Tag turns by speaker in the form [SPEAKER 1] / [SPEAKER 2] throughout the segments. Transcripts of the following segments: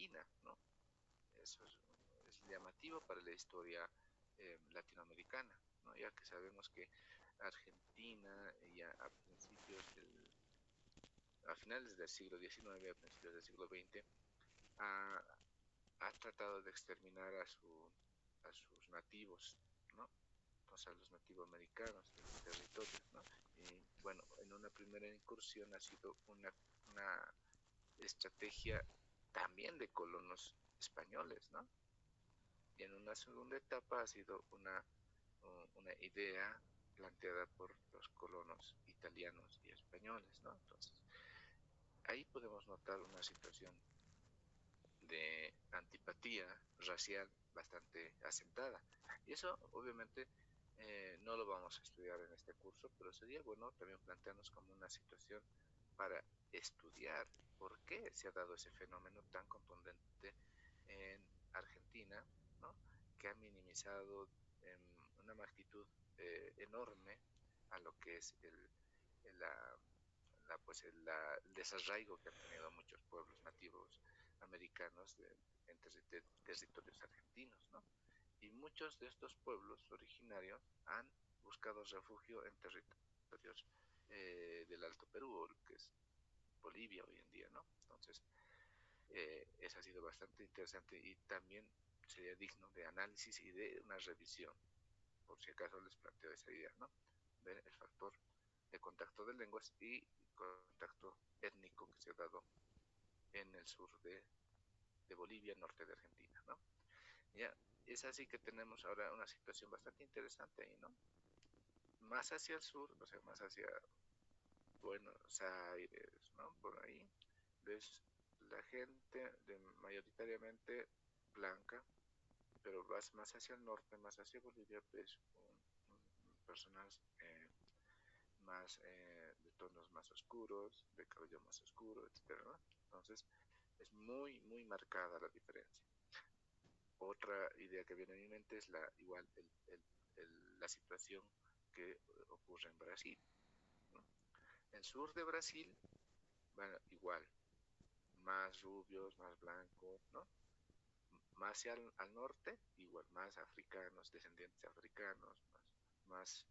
[SPEAKER 1] Argentina, ¿no? Eso es llamativo para la historia latinoamericana, ¿no? Ya que sabemos que Argentina ya a finales del siglo XIX, a principios del siglo XX, ha, ha tratado de exterminar a sus nativos, ¿no? O sea, los nativos americanos de los territorios, ¿no? Y bueno, en una primera incursión ha sido una estrategia también de colonos españoles, ¿no? Y en una segunda etapa ha sido una idea planteada por los colonos italianos y españoles, ¿no? Entonces, ahí podemos notar una situación de antipatía racial bastante asentada. Y eso, obviamente, no lo vamos a estudiar en este curso, pero sería bueno también plantearnos como una situación para estudiar por qué se ha dado ese fenómeno tan contundente en Argentina, ¿no? Que ha minimizado en una magnitud enorme a lo que es la, el desarraigo que han tenido muchos pueblos nativos americanos en territorios argentinos, ¿no? Y muchos de estos pueblos originarios han buscado refugio en territorios del Alto Perú, que es Bolivia hoy en día, ¿no? Entonces, eso ha sido bastante interesante y también sería digno de análisis y de una revisión, por si acaso les planteo esa idea, ¿no? Ver el factor de contacto de lenguas y contacto étnico que se ha dado en el sur de Bolivia, norte de Argentina, ¿no? Ya, es así que tenemos ahora una situación bastante interesante ahí, ¿no? Más hacia el sur, o sea, más hacia Buenos Aires, ¿no? Por ahí, ves la gente mayoritariamente blanca, pero vas más hacia el norte, más hacia Bolivia, ves personas más de tonos más oscuros, de cabello más oscuro, etcétera, ¿no? Entonces, es muy marcada la diferencia. Otra idea que viene a mi mente es igual la situación que ocurre en Brasil, ¿no? El sur de Brasil, bueno, igual, más rubios, más blancos, ¿no? Más hacia al norte, igual, más africanos, descendientes africanos, más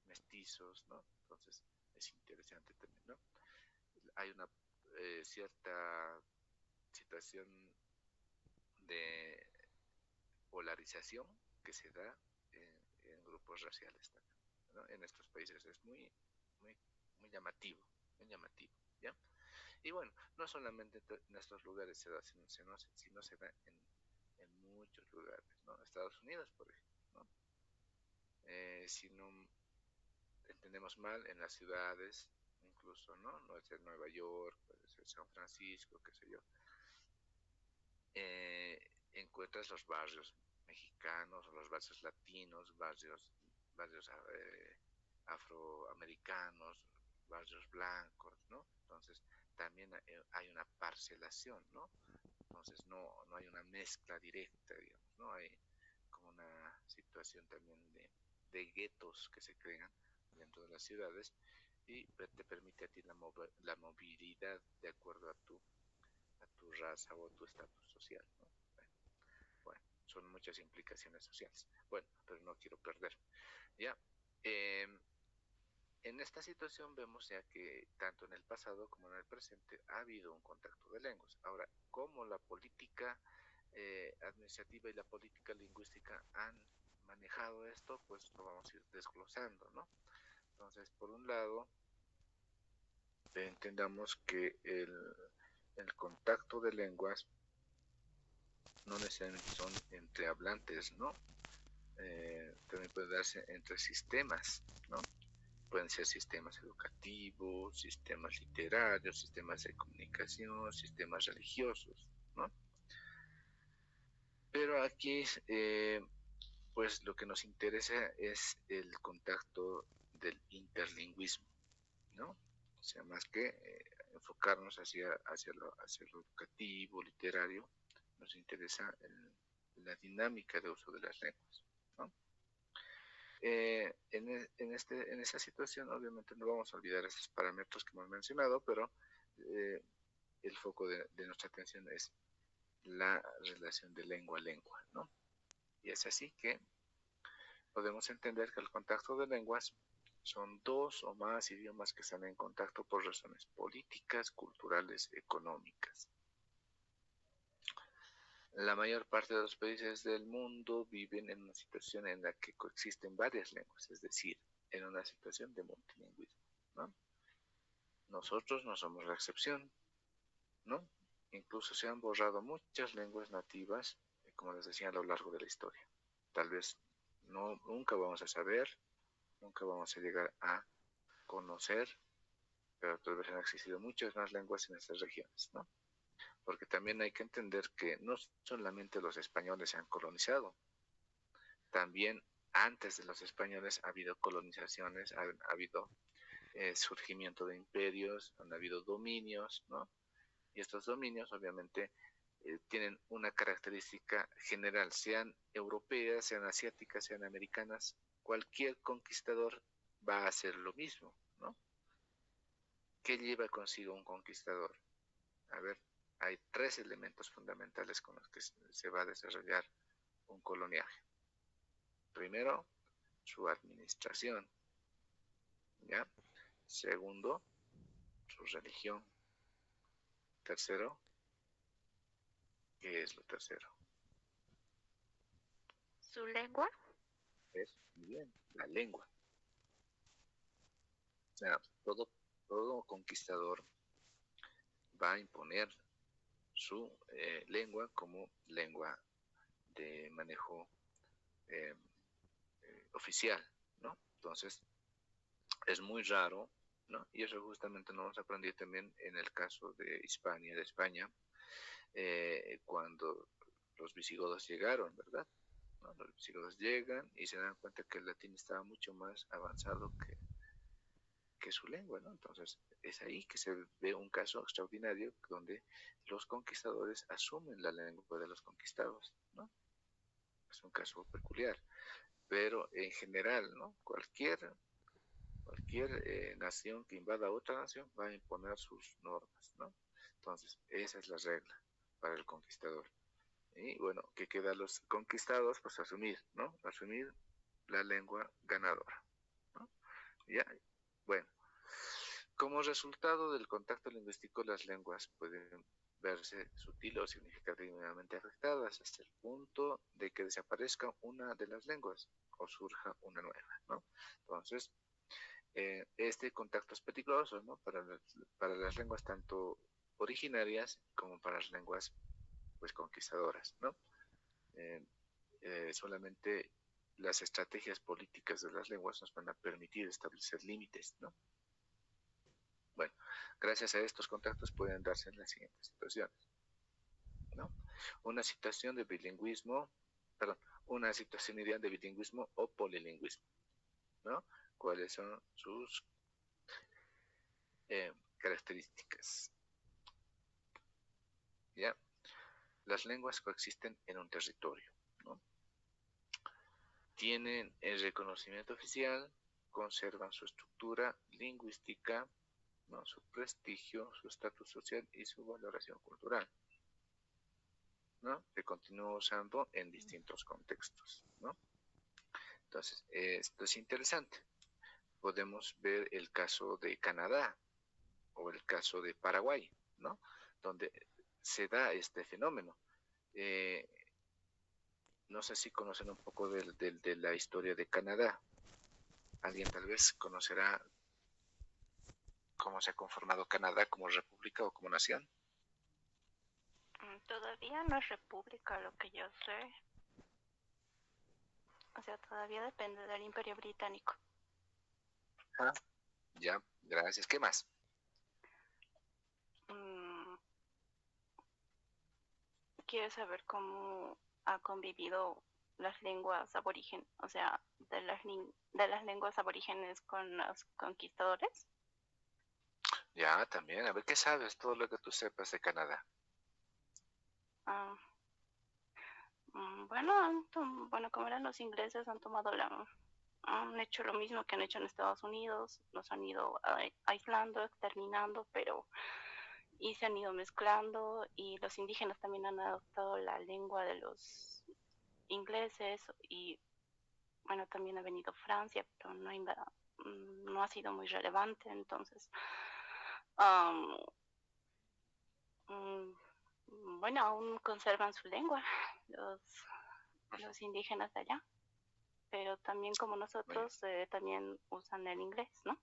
[SPEAKER 1] mestizos, ¿no? Entonces, es interesante también, ¿no? Hay una cierta situación de polarización que se da en grupos raciales también, ¿no? En estos países es muy, muy llamativo, muy llamativo, ¿ya? Y bueno, no solamente en estos lugares se da, sino se da en muchos lugares, ¿no? Estados Unidos, por ejemplo, ¿no? Si no entendemos mal, en las ciudades, incluso, ¿no? No es Nueva York, puede ser San Francisco, qué sé yo, eh, encuentras los barrios mexicanos o los barrios latinos, barrios afroamericanos, barrios blancos, ¿no? Entonces también hay una parcelación, ¿no? Entonces no hay una mezcla directa, digamos, ¿no? Hay como una situación también de guetos que se crean dentro de las ciudades y te permite a ti la movilidad de acuerdo a tu raza o a tu estatus social, ¿no? Bueno, son muchas implicaciones sociales. Bueno, pero no quiero perder. Ya, eh, en esta situación vemos ya que tanto en el pasado como en el presente ha habido un contacto de lenguas. Ahora, cómo la política administrativa y la política lingüística han manejado esto, pues lo vamos a ir desglosando, ¿no? Entonces, por un lado, entendamos que el contacto de lenguas no necesariamente son entre hablantes, ¿no? También puede darse entre sistemas, ¿no? Pueden ser sistemas educativos, sistemas literarios, sistemas de comunicación, sistemas religiosos, ¿no? Pero aquí, pues lo que nos interesa es el contacto del interlingüismo, ¿no? O sea, más que enfocarnos hacia lo educativo, literario, nos interesa la dinámica de uso de las lenguas, ¿no? En esta situación, obviamente, no vamos a olvidar esos parámetros que hemos mencionado, pero el foco de nuestra atención es la relación de lengua a lengua, ¿no? Y es así que podemos entender que el contacto de lenguas son dos o más idiomas que están en contacto por razones políticas, culturales, económicas. La mayor parte de los países del mundo viven en una situación en la que coexisten varias lenguas, es decir, en una situación de multilingüismo, ¿no? Nosotros no somos la excepción, ¿no? Incluso se han borrado muchas lenguas nativas, como les decía, a lo largo de la historia. Tal vez nunca vamos a saber, nunca vamos a llegar a conocer, pero tal vez han existido muchas más lenguas en estas regiones, ¿no? Porque también hay que entender que no solamente los españoles se han colonizado, también antes de los españoles ha habido colonizaciones, ha habido surgimiento de imperios, han habido dominios, ¿no? Y estos dominios obviamente tienen una característica general, sean europeas, sean asiáticas, sean americanas, cualquier conquistador va a hacer lo mismo, ¿no? ¿Qué lleva consigo un conquistador? A ver, hay tres elementos fundamentales con los que se va a desarrollar un coloniaje. Primero, su administración, ¿ya? Segundo, su religión. Tercero, ¿qué es lo tercero?
[SPEAKER 2] ¿Su lengua?
[SPEAKER 1] Es, muy bien, la lengua. O sea, todo conquistador va a imponer su lengua como lengua de manejo eh, oficial, ¿no? Entonces, es muy raro, ¿no? Y eso justamente nos vamos a aprender también en el caso de Hispania, de España, cuando los visigodos llegaron, ¿verdad? ¿No? Los visigodos llegan y se dan cuenta que el latín estaba mucho más avanzado que su lengua, ¿no? Entonces es ahí que se ve un caso extraordinario donde los conquistadores asumen la lengua de los conquistados, ¿no? Es un caso peculiar, pero en general, ¿no? Cualquier nación que invada a otra nación va a imponer sus normas, ¿no? Entonces, esa es la regla para el conquistador. Y bueno, que queda a los conquistados, pues asumir, ¿no? Asumir la lengua ganadora, ¿no? Ya, bueno, como resultado del contacto lingüístico, las lenguas pueden verse sutil o significativamente afectadas hasta el punto de que desaparezca una de las lenguas o surja una nueva, ¿no? Entonces, este contacto es peligroso, ¿no? Para las lenguas tanto originarias como para las lenguas pues conquistadoras, ¿no? Eh, solamente las estrategias políticas de las lenguas nos van a permitir establecer límites, ¿no? Bueno, gracias a estos contactos pueden darse las siguientes situaciones, ¿no? Una situación de bilingüismo, perdón, una situación ideal de bilingüismo o polilingüismo, ¿no? ¿Cuáles son sus características? ¿Ya? Las lenguas coexisten en un territorio, ¿no? Tienen el reconocimiento oficial, conservan su estructura lingüística, ¿no? Su prestigio, su estatus social y su valoración cultural, ¿no? Se continúa usando en distintos contextos, ¿no? Entonces, esto es interesante. Podemos ver el caso de Canadá o el caso de Paraguay, ¿no? Donde se da este fenómeno. Eh, no sé si conocen un poco de la historia de Canadá. Alguien tal vez conocerá cómo se ha conformado Canadá como república o como nación.
[SPEAKER 2] Todavía no es república, lo que yo sé. O sea, todavía depende del Imperio Británico.
[SPEAKER 1] Ah, ya, gracias. ¿Qué más?
[SPEAKER 2] Mm, Quiero saber cómo ha convivido las lenguas aborígenes, o sea, de las lenguas aborígenes con los conquistadores.
[SPEAKER 1] Ya, también. A ver, ¿qué sabes? Todo lo que tú sepas de Canadá.
[SPEAKER 2] Ah, bueno, bueno, como eran los ingleses, han hecho lo mismo que han hecho en Estados Unidos, los han ido aislando, exterminando, pero y se han ido mezclando y los indígenas también han adoptado la lengua de los ingleses y bueno, también ha venido Francia, pero no ha sido muy relevante, entonces, um, bueno, aún conservan su lengua los, los indígenas de allá, pero también como nosotros, también usan el inglés, ¿no?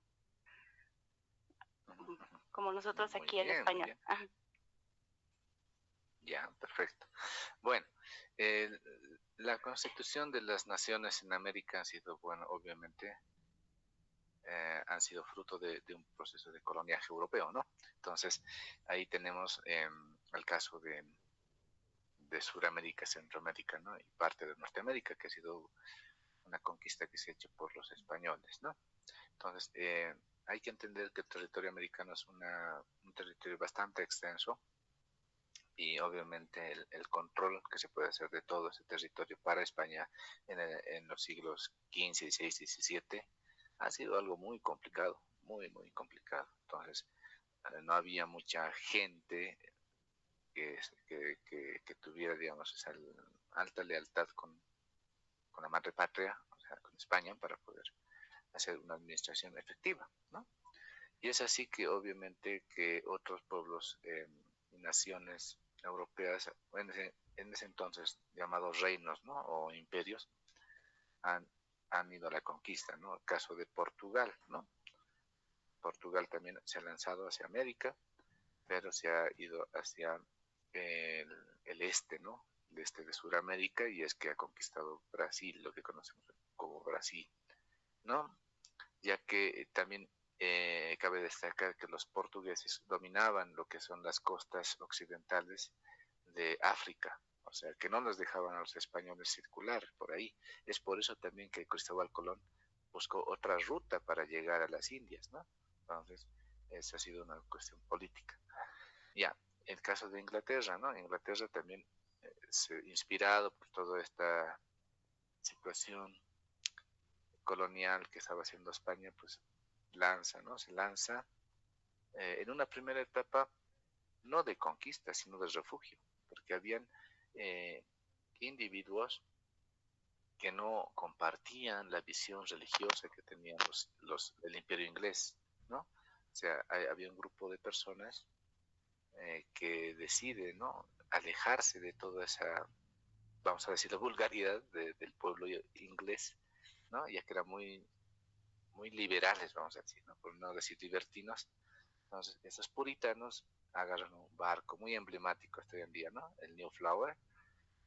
[SPEAKER 2] Como nosotros
[SPEAKER 1] Muy
[SPEAKER 2] aquí el
[SPEAKER 1] bien, muy
[SPEAKER 2] español.
[SPEAKER 1] bien. Ya, perfecto. Bueno, la constitución de las naciones en América ha sido, bueno, obviamente, han sido fruto de un proceso de coloniaje europeo, ¿no? Entonces, ahí tenemos el caso de Sudamérica, Centroamérica, ¿no? Y parte de Norteamérica, que ha sido una conquista que se ha hecho por los españoles, ¿no? Entonces, hay que entender que el territorio americano es un territorio bastante extenso y obviamente el control que se puede hacer de todo ese territorio para España en los siglos XV, XVI, XVII ha sido algo muy complicado, muy, muy complicado. Entonces, no había mucha gente que tuviera, digamos, esa alta lealtad con la madre patria, o sea, con España, para poder hacer una administración efectiva, ¿no? Y es así que obviamente que otros pueblos y naciones europeas, en ese entonces llamados reinos, ¿no? O imperios, han, han ido a la conquista, ¿no? El caso de Portugal, ¿no? Portugal también se ha lanzado hacia América, pero se ha ido hacia el este, ¿no? El este de Sudamérica, y es que ha conquistado Brasil, lo que conocemos como Brasil, ¿no? Ya que también cabe destacar que los portugueses dominaban lo que son las costas occidentales de África, o sea, que no nos dejaban a los españoles circular por ahí. Es por eso también que Cristóbal Colón buscó otra ruta para llegar a las Indias, ¿no? Entonces, esa ha sido una cuestión política. Ya, el caso de Inglaterra, ¿no? Inglaterra también, inspirado por toda esta situación colonial que estaba haciendo España, pues lanza, ¿no? Se lanza en una primera etapa no de conquista, sino de refugio, porque habían eh, individuos que no compartían la visión religiosa que tenían el imperio inglés, ¿no? O sea, había un grupo de personas que decide, ¿no? Alejarse de toda esa, vamos a decir, la vulgaridad del pueblo inglés, ¿no? Ya que eran muy, muy liberales, vamos a decir, ¿no? Por no decir libertinos. Entonces, esos puritanos agarran un barco muy emblemático hasta hoy en día, ¿no? El New Flower,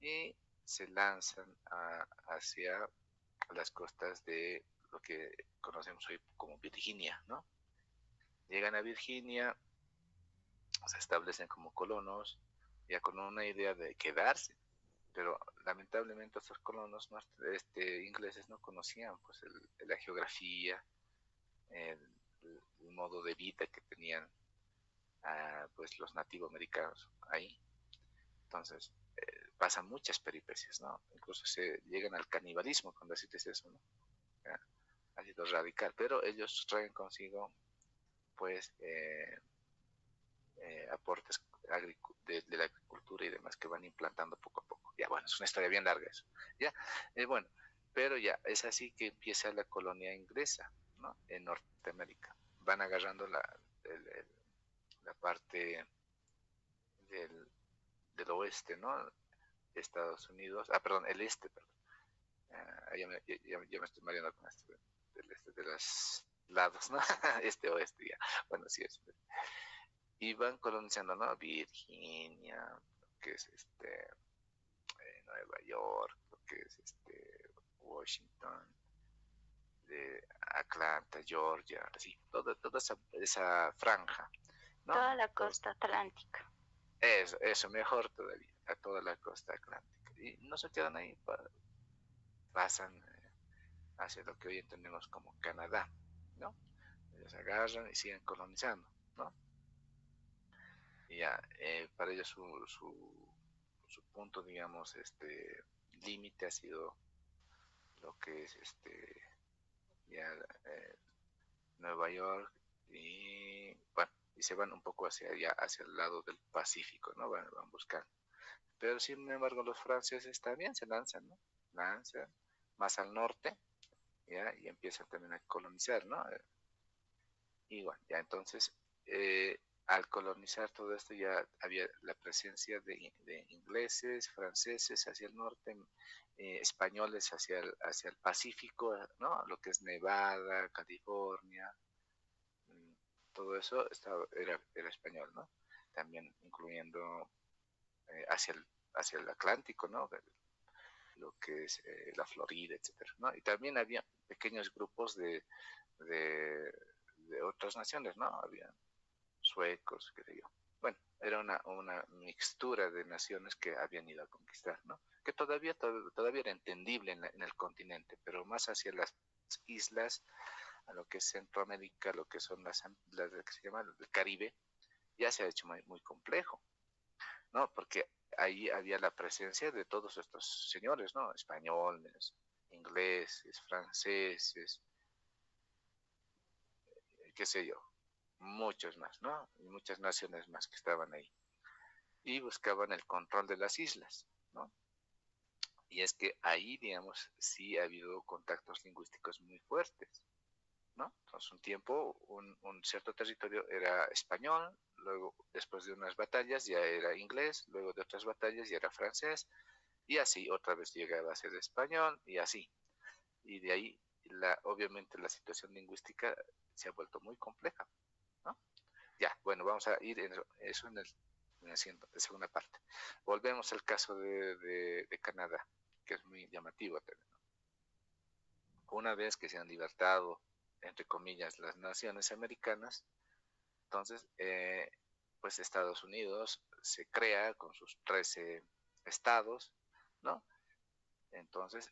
[SPEAKER 1] y se lanzan hacia las costas de lo que conocemos hoy como Virginia, ¿no? Llegan a Virginia, se establecen como colonos, ya con una idea de quedarse, pero lamentablemente estos colonos ingleses no conocían pues la geografía, el, el, modo de vida que tenían pues los nativos americanos ahí. Entonces, pasan muchas peripecias, ¿no? Incluso se llegan al canibalismo cuando dices eso, ¿no? Ha sido radical, pero ellos traen consigo, pues, aportes de la agricultura y demás que van implantando poco a poco. Ya, bueno, es una historia bien larga eso. Ya, bueno, pero ya, es así que empieza la colonia inglesa, ¿no? En Norteamérica. Van agarrando la parte del, del oeste, ¿no? De Estados Unidos, perdón, el este, perdón. Ya me estoy mareando con esto del este, de los lados, ¿no? Este oeste, ya. Bueno, sí es. Y van colonizando, ¿no? Virginia, que es Nueva York, lo que es Washington, de Atlanta, Georgia, así, toda esa franja, ¿no?
[SPEAKER 2] Toda la
[SPEAKER 1] Entonces,
[SPEAKER 2] costa atlántica.
[SPEAKER 1] eso, mejor todavía, a toda la costa atlántica. Y no se quedan ahí, pasan hacia lo que hoy entendemos como Canadá, ¿no? Ellos agarran y siguen colonizando, ¿no? Y ya, para ellos su punto, digamos, límite ha sido lo que es ya Nueva York y, bueno, y se van un poco hacia allá, hacia el lado del Pacífico, ¿no? Van buscando. Pero sin embargo los franceses también se lanzan, ¿no? Lanzan más al norte, ¿ya? Y empiezan también a colonizar, ¿no? Y bueno, ya entonces, al colonizar todo esto ya había la presencia de ingleses, franceses hacia el norte, españoles hacia el Pacífico, ¿no? Lo que es Nevada, California, mm, todo eso era español, ¿no? También incluyendo hacia el Atlántico, ¿no? Lo que es la Florida, etcétera, ¿no? Y también había pequeños grupos de, de otras naciones, ¿no? Había suecos, qué sé yo. Bueno, era una mixtura de naciones que habían ido a conquistar, ¿no? Que todavía era entendible en el continente, pero más hacia las islas, a lo que es Centroamérica, lo que son las que se llama el Caribe, ya se ha hecho muy complejo, ¿no? Porque ahí había la presencia de todos estos señores, ¿no? Españoles, ingleses, franceses, qué sé yo, muchos más, ¿no? Y muchas naciones más que estaban ahí. Y buscaban el control de las islas, ¿no? Y es que ahí, digamos, sí ha habido contactos lingüísticos muy fuertes, ¿no? Entonces, un tiempo, un cierto territorio era español, luego, después de unas batallas, ya era inglés, luego de otras batallas ya era francés, y así otra vez llegaba a ser español, y así. Y de ahí, obviamente, la situación lingüística se ha vuelto muy compleja, ¿no? Ya, bueno, vamos a ir en eso en la segunda parte. Volvemos al caso de Canadá, que es muy llamativo también. Una vez que se han libertado, entre comillas, las naciones americanas, entonces, pues Estados Unidos se crea con sus 13 estados, ¿no? Entonces,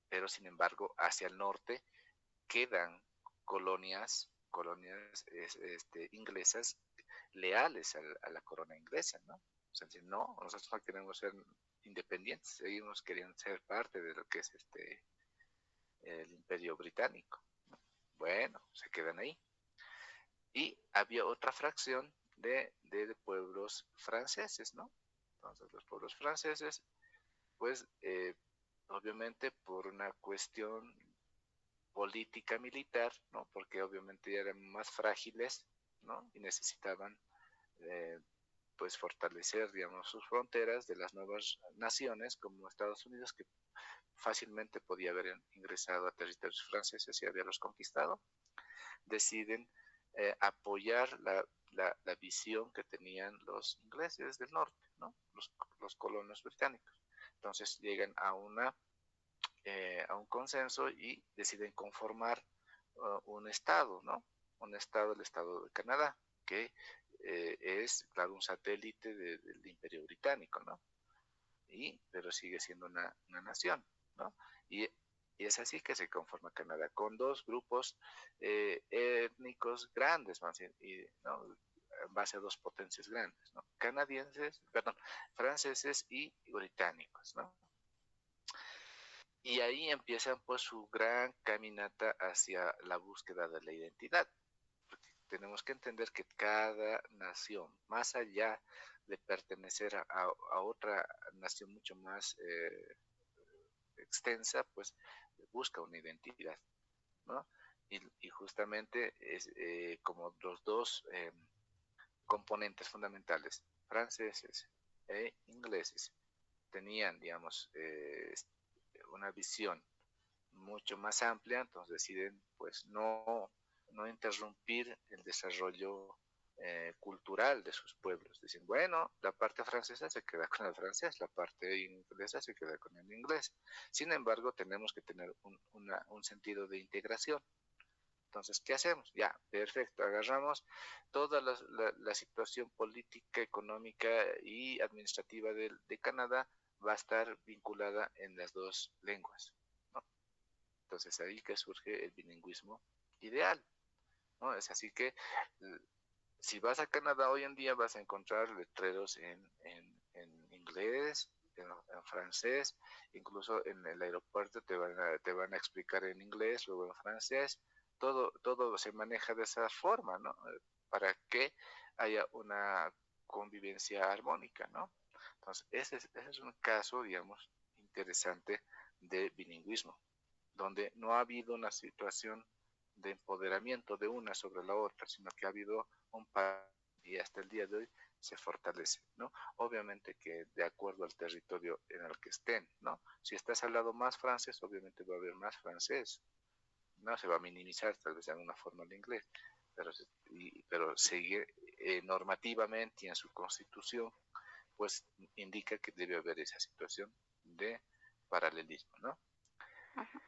[SPEAKER 1] pero sin embargo, hacia el norte quedan colonias inglesas leales a la corona inglesa, ¿no? O sea, si no, nosotros no queremos ser independientes, seguimos queriendo ser parte de lo que es el imperio británico. Bueno, se quedan ahí. Y había otra fracción de pueblos franceses, ¿no? Entonces los pueblos franceses, pues obviamente por una cuestión política militar, ¿no? Porque obviamente ya eran más frágiles, ¿no? Y necesitaban eh, pues fortalecer, digamos, sus fronteras de las nuevas naciones como Estados Unidos, que fácilmente podía haber ingresado a territorios franceses y haberlos conquistado, deciden apoyar la visión que tenían los ingleses del norte, ¿no? Los colonos británicos. Entonces llegan a un consenso y deciden conformar un estado, ¿no? Un estado, el estado de Canadá, que es, claro, un satélite del Imperio Británico, ¿no? Pero sigue siendo una nación, ¿no? Y, y es así que se conforma Canadá, con dos grupos étnicos grandes, ¿no? En base a dos potencias grandes, ¿no? Franceses y británicos, ¿no? Y ahí empiezan pues su gran caminata hacia la búsqueda de la identidad. Porque tenemos que entender que cada nación, más allá de pertenecer a otra nación mucho más extensa, pues busca una identidad, ¿no? Y justamente es como los dos componentes fundamentales, franceses e ingleses, tenían, digamos, una visión mucho más amplia, entonces deciden pues no interrumpir el desarrollo cultural de sus pueblos. Dicen, bueno, la parte francesa se queda con el francés, la parte inglesa se queda con el inglés. Sin embargo, tenemos que tener un sentido de integración. Entonces, ¿qué hacemos? Ya, perfecto, agarramos toda la situación política, económica y administrativa de Canadá va a estar vinculada en las dos lenguas, ¿no? Entonces ahí que surge el bilingüismo ideal, ¿no? Es así que si vas a Canadá hoy en día vas a encontrar letreros en inglés, en francés, incluso en el aeropuerto te van a explicar en inglés, luego en francés, todo se maneja de esa forma, ¿no? para que haya una convivencia armónica, ¿no? Entonces, ese es un caso, digamos, interesante de bilingüismo, donde no ha habido una situación de empoderamiento de una sobre la otra, sino que ha habido un par y hasta el día de hoy se fortalece, ¿no? Obviamente que de acuerdo al territorio en el que estén, ¿no? Si estás hablando más francés, obviamente va a haber más francés, ¿no? Se va a minimizar tal vez de alguna forma el inglés, pero sigue normativamente y en su constitución, pues indica que debe haber esa situación de paralelismo, ¿no?
[SPEAKER 2] Ajá.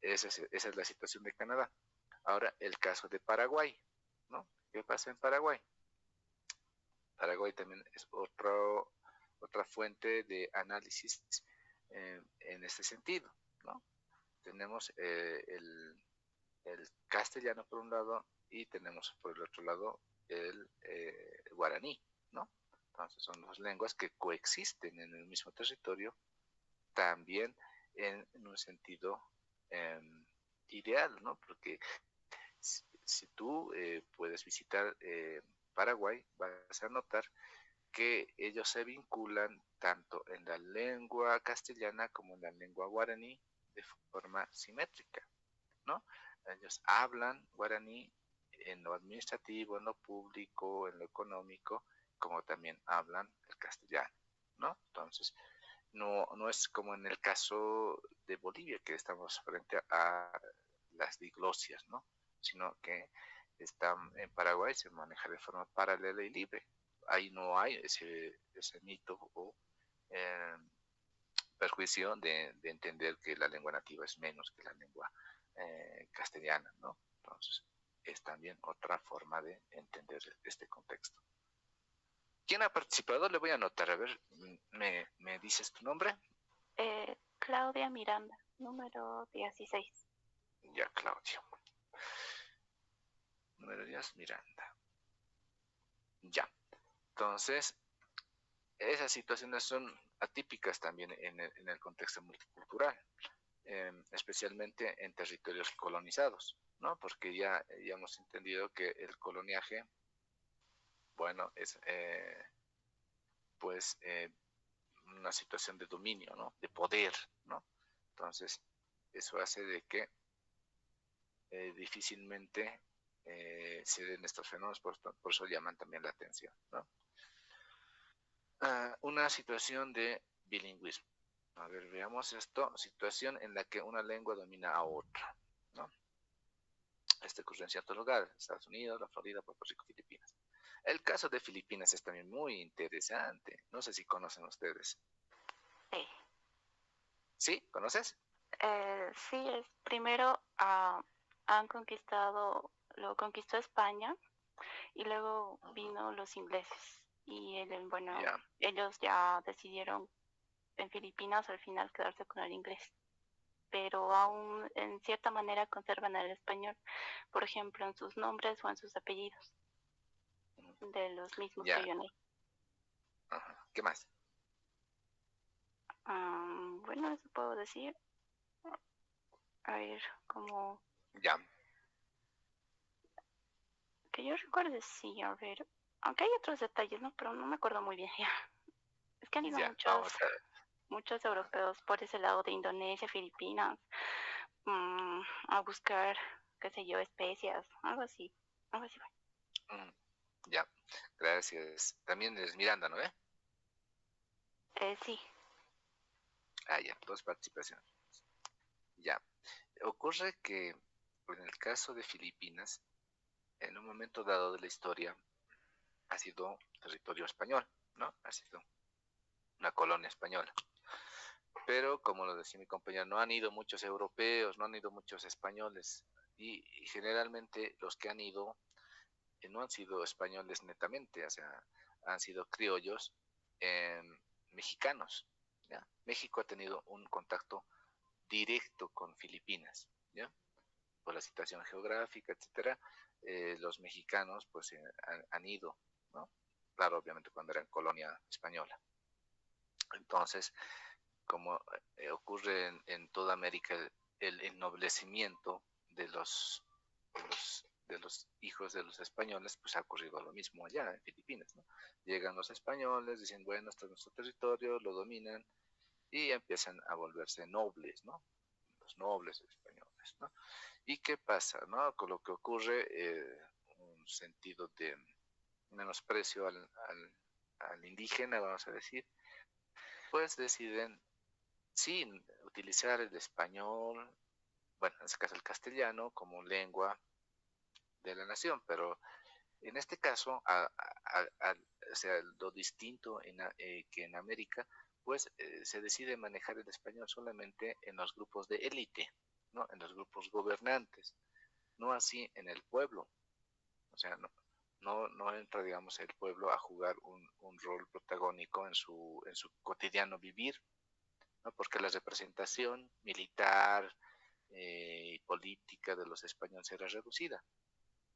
[SPEAKER 1] Esa es la situación de Canadá. Ahora, el caso de Paraguay, ¿no? ¿Qué pasa en Paraguay? Paraguay también es otra fuente de análisis en este sentido, ¿no? Tenemos el castellano por un lado y tenemos por el otro lado el guaraní, ¿no? Entonces son dos lenguas que coexisten en el mismo territorio, también en un sentido eh, ideal, ¿no? Porque si tú puedes visitar Paraguay, vas a notar que ellos se vinculan tanto en la lengua castellana como en la lengua guaraní de forma simétrica, ¿no? Ellos hablan guaraní en lo administrativo, en lo público, en lo económico, como también hablan el castellano, ¿no? Entonces, no es como en el caso de Bolivia, que estamos frente a las diglosias, ¿no? Sino que en Paraguay se maneja de forma paralela y libre. Ahí no hay ese mito o eh, perjuicio de entender que la lengua nativa es menos que la lengua castellana, ¿no? Entonces, es también otra forma de entender este contexto. ¿Quién ha participado? Le voy a anotar, a ver, ¿me dices tu nombre?
[SPEAKER 2] Claudia Miranda, número 16.
[SPEAKER 1] Ya, Claudio. Número 10, Miranda. Ya. Entonces, esas situaciones son atípicas también en el contexto multicultural, especialmente en territorios colonizados, ¿no? Porque ya hemos entendido que el coloniaje, bueno, es pues una situación de dominio, ¿no? De poder, ¿no? Entonces, eso hace de que difícilmente se den estos fenómenos, por eso llaman también la atención, ¿no? Una situación de bilingüismo. A ver, veamos esto. Situación en la que una lengua domina a otra, ¿no? Este ocurre en ciertos lugares, Estados Unidos, la Florida, Puerto Rico, Filipinas. El caso de Filipinas es también muy interesante. No sé si conocen ustedes.
[SPEAKER 2] Sí.
[SPEAKER 1] ¿Sí? ¿Conoces?
[SPEAKER 2] Sí, es primero han conquistado, lo conquistó España y luego vino los ingleses y bueno,
[SPEAKER 1] Ya.
[SPEAKER 2] ellos ya decidieron en Filipinas al final quedarse con el inglés, pero aún en cierta manera conservan el español, por ejemplo en sus nombres o en sus apellidos de los mismos que
[SPEAKER 1] Ya.
[SPEAKER 2] viven ahí.
[SPEAKER 1] Ajá. ¿Qué más?
[SPEAKER 2] Bueno, eso puedo decir. A ver, como
[SPEAKER 1] Ya.
[SPEAKER 2] que yo recuerde, sí, a ver, aunque hay otros detalles, ¿no? Pero no me acuerdo muy bien ya. Es que han ido
[SPEAKER 1] Ya.
[SPEAKER 2] muchos,
[SPEAKER 1] Vamos a ver.
[SPEAKER 2] muchos europeos por ese lado de Indonesia, Filipinas, a buscar, qué sé yo, especias, algo así.
[SPEAKER 1] Ya. Gracias. También es Miranda, ¿no?
[SPEAKER 2] Sí,
[SPEAKER 1] Ya. Dos participaciones. Ya. Ocurre que en el caso de Filipinas, en un momento dado de la historia, ha sido territorio español, ¿no? Ha sido una colonia española. Pero, como lo decía mi compañero, no han ido muchos europeos, no han ido muchos españoles. Y generalmente los que han ido no han sido españoles netamente, o sea, han sido criollos eh, mexicanos. ¿Ya? México ha tenido un contacto directo con Filipinas, ¿ya? Por la situación geográfica, etcétera, los mexicanos pues han ido, ¿no? Claro, obviamente cuando eran colonia española. Entonces, como ocurre en toda América, el ennoblecimiento de los de los hijos de los españoles, pues ha ocurrido lo mismo allá en Filipinas, ¿no? Llegan los españoles, dicen, bueno, este es nuestro territorio, lo dominan y empiezan a volverse nobles, ¿no? Los nobles españoles, ¿no? ¿Y qué pasa, no? Con lo que ocurre, un sentido de menosprecio al indígena, vamos a decir, pues deciden, sí, utilizar el español, bueno, en este caso el castellano, como lengua de la nación, pero en este caso, o sea, lo distinto que en América, pues se decide manejar el español solamente en los grupos de élite, ¿no? En los grupos gobernantes, no así en el pueblo. O sea, no entra, digamos, el pueblo a jugar un rol protagónico en su cotidiano vivir, ¿no? Porque la representación militar y política de los españoles era reducida.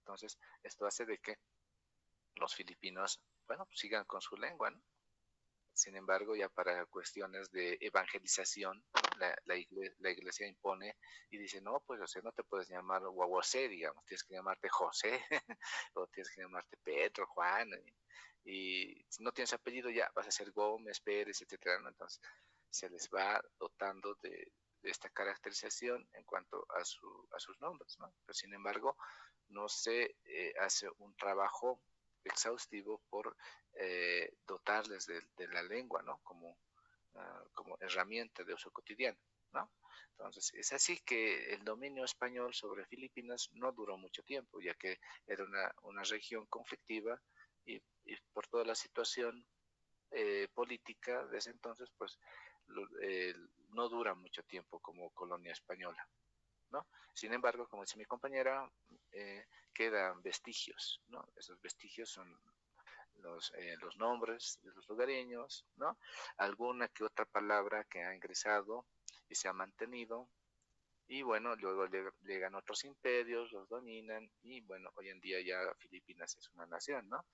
[SPEAKER 1] Entonces, esto hace de que los filipinos, bueno, pues sigan con su lengua, ¿no? Sin embargo, ya para cuestiones de evangelización, la iglesia impone y dice, no, pues, o sea, no te puedes llamar Guaguacé, digamos, tienes que llamarte José, o tienes que llamarte Pedro, Juan, y si no tienes apellido ya vas a ser Gómez, Pérez, etcétera, ¿no? Entonces, se les va dotando de esta caracterización en cuanto a sus nombres, ¿no? Pero sin embargo, no se hace un trabajo exhaustivo por dotarles de la lengua, ¿no? Como herramienta de uso cotidiano, ¿no? Entonces, es así que el dominio español sobre Filipinas no duró mucho tiempo, ya que era una región conflictiva y por toda la situación política de ese entonces, pues no dura mucho tiempo como colonia española, ¿no? Sin embargo, como dice mi compañera, quedan vestigios, ¿no? Esos vestigios son los nombres de los lugareños, ¿no? Alguna que otra palabra que ha ingresado y se ha mantenido, y bueno, luego llegan otros imperios, los dominan, y bueno, hoy en día ya Filipinas es una nación, ¿no?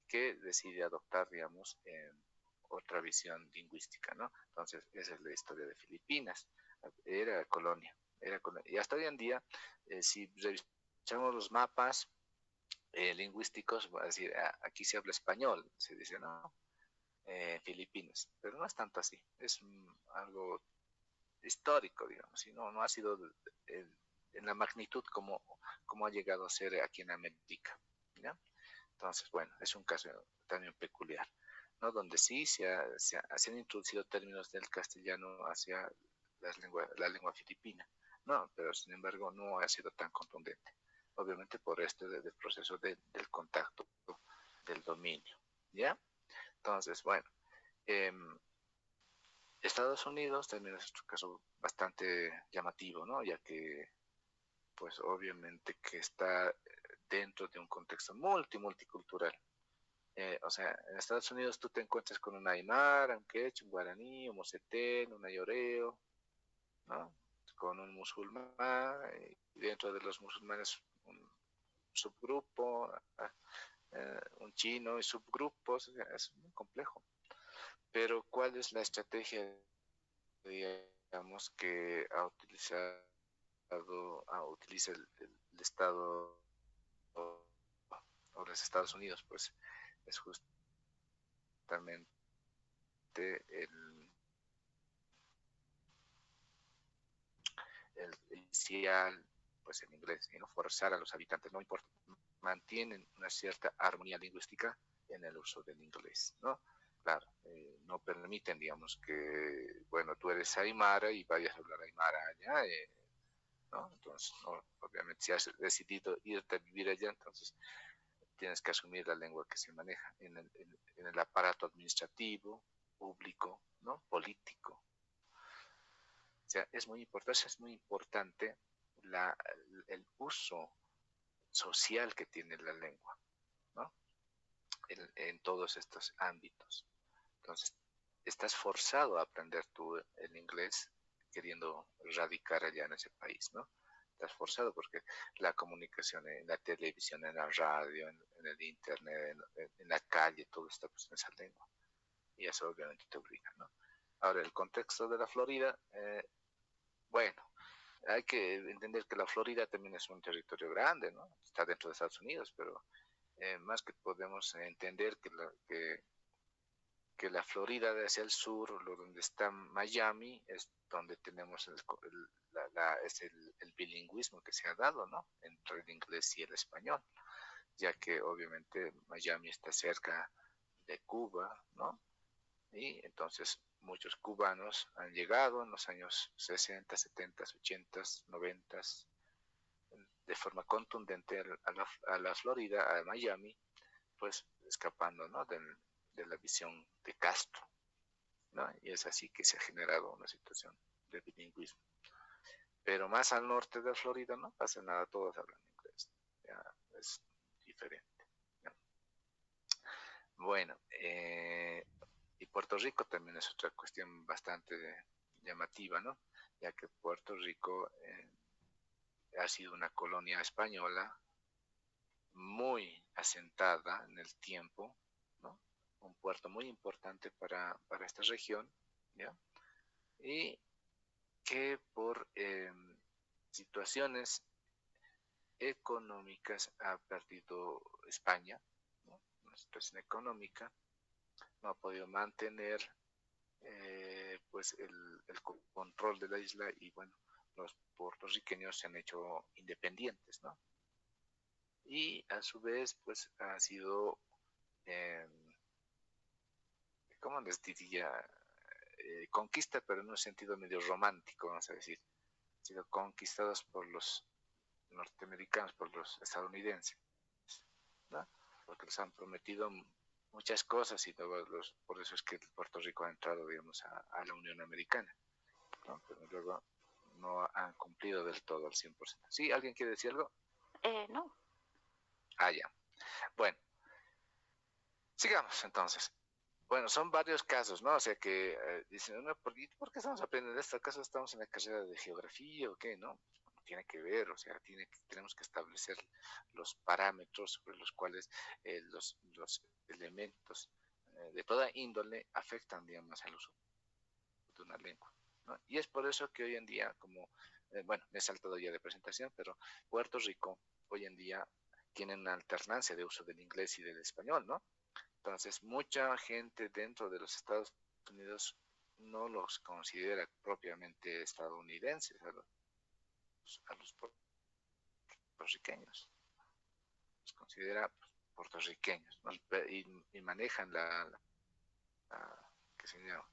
[SPEAKER 1] Que decide adoptar, digamos, otra visión lingüística, ¿no? Entonces, esa es la historia de Filipinas. Era colonia. Y hasta hoy en día, si revisamos los mapas lingüísticos, va a decir, aquí se habla español, se dice, no, Filipinas, pero no es tanto así, es algo histórico, digamos, y no ha sido en la magnitud como ha llegado a ser aquí en América, ¿ya? Entonces, bueno, es un caso también peculiar, ¿no? Donde sí se han introducido términos del castellano hacia la lengua filipina, ¿no? Pero sin embargo no ha sido tan contundente, obviamente por del proceso del contacto, del dominio, ¿ya? Entonces, bueno, eh, Estados Unidos también es otro caso bastante llamativo, ¿no? Ya que, pues obviamente que está dentro de un contexto multicultural. O sea, en Estados Unidos tú te encuentras con un aymara, un quechua, un guaraní, un mocetén, un ayoreo, ¿no? Con un musulmán, y dentro de los musulmanes un subgrupo, un chino y subgrupos, o sea, es muy complejo. Pero ¿cuál es la estrategia, digamos, que utiliza el Estado o los Estados Unidos? Pues es justamente el inicial, pues en inglés, y no forzar a los habitantes, no importa, mantienen una cierta armonía lingüística en el uso del inglés, ¿no? Claro, no permiten, digamos, que, bueno, tú eres aymara y vayas a hablar aymara allá, ¿no? Entonces, no, obviamente, si has decidido irte a vivir allá, entonces tienes que asumir la lengua que se maneja en el aparato administrativo, público, ¿no? Político. O sea, es muy importante la, el uso social que tiene la lengua, ¿no? En todos estos ámbitos. Entonces, estás forzado a aprender tú el inglés queriendo radicar allá en ese país, ¿no? Estás forzado porque la comunicación en la televisión, en la radio, en el internet, en la calle, todo está pues, en esa lengua. Y eso obviamente te obliga, ¿no? Ahora, el contexto de la Florida, bueno, hay que entender que la Florida también es un territorio grande, ¿no? Está dentro de Estados Unidos, pero más que podemos entender que la Florida de hacia el sur, donde está Miami, es donde tenemos el bilingüismo que se ha dado, ¿no? Entre el inglés y el español, ya que obviamente Miami está cerca de Cuba, ¿no? Y entonces muchos cubanos han llegado en los años 60, 70, 80, 90 de forma contundente a la Florida, a Miami, pues escapando, ¿no? De la visión de Castro, ¿no? Y es así que se ha generado una situación de bilingüismo. Pero más al norte de Florida no pasa nada, todos hablan inglés. Ya es diferente. ¿No? Bueno, y Puerto Rico también es otra cuestión bastante llamativa, ¿no? Ya que Puerto Rico ha sido una colonia española muy asentada en el tiempo, ¿no? Un puerto muy importante para esta región, ¿ya? Y que por situaciones económicas ha perdido España, ¿no? Una situación económica, no ha podido mantener pues el control de la isla y bueno, los puertorriqueños se han hecho independientes, ¿no? Y a su vez pues ha sido, eh, ¿cómo les diría? Conquista, pero en un sentido medio romántico, vamos a decir. Han sido conquistados por los norteamericanos, por los estadounidenses, ¿no? Porque les han prometido muchas cosas y por eso es que Puerto Rico ha entrado, digamos, a la Unión Americana, ¿no? Pero luego no han cumplido del todo al 100%. ¿Sí? ¿Alguien quiere decir algo?
[SPEAKER 2] No.
[SPEAKER 1] Ah, ya. Bueno, sigamos entonces. Bueno, son varios casos, ¿no? O sea que dicen, no, ¿por qué estamos aprendiendo esto? ¿Acaso estamos en la carrera de geografía o qué? No, pues, tiene que ver, o sea, tenemos que establecer los parámetros sobre los cuales los elementos de toda índole afectan, digamos, al uso de una lengua, ¿no? Y es por eso que hoy en día, como, bueno, me he saltado ya de presentación, pero Puerto Rico hoy en día tiene una alternancia de uso del inglés y del español, ¿no? Entonces, mucha gente dentro de los Estados Unidos no los considera propiamente estadounidenses, a los puertorriqueños, los considera puertorriqueños, ¿no? Y manejan ¿qué se llama?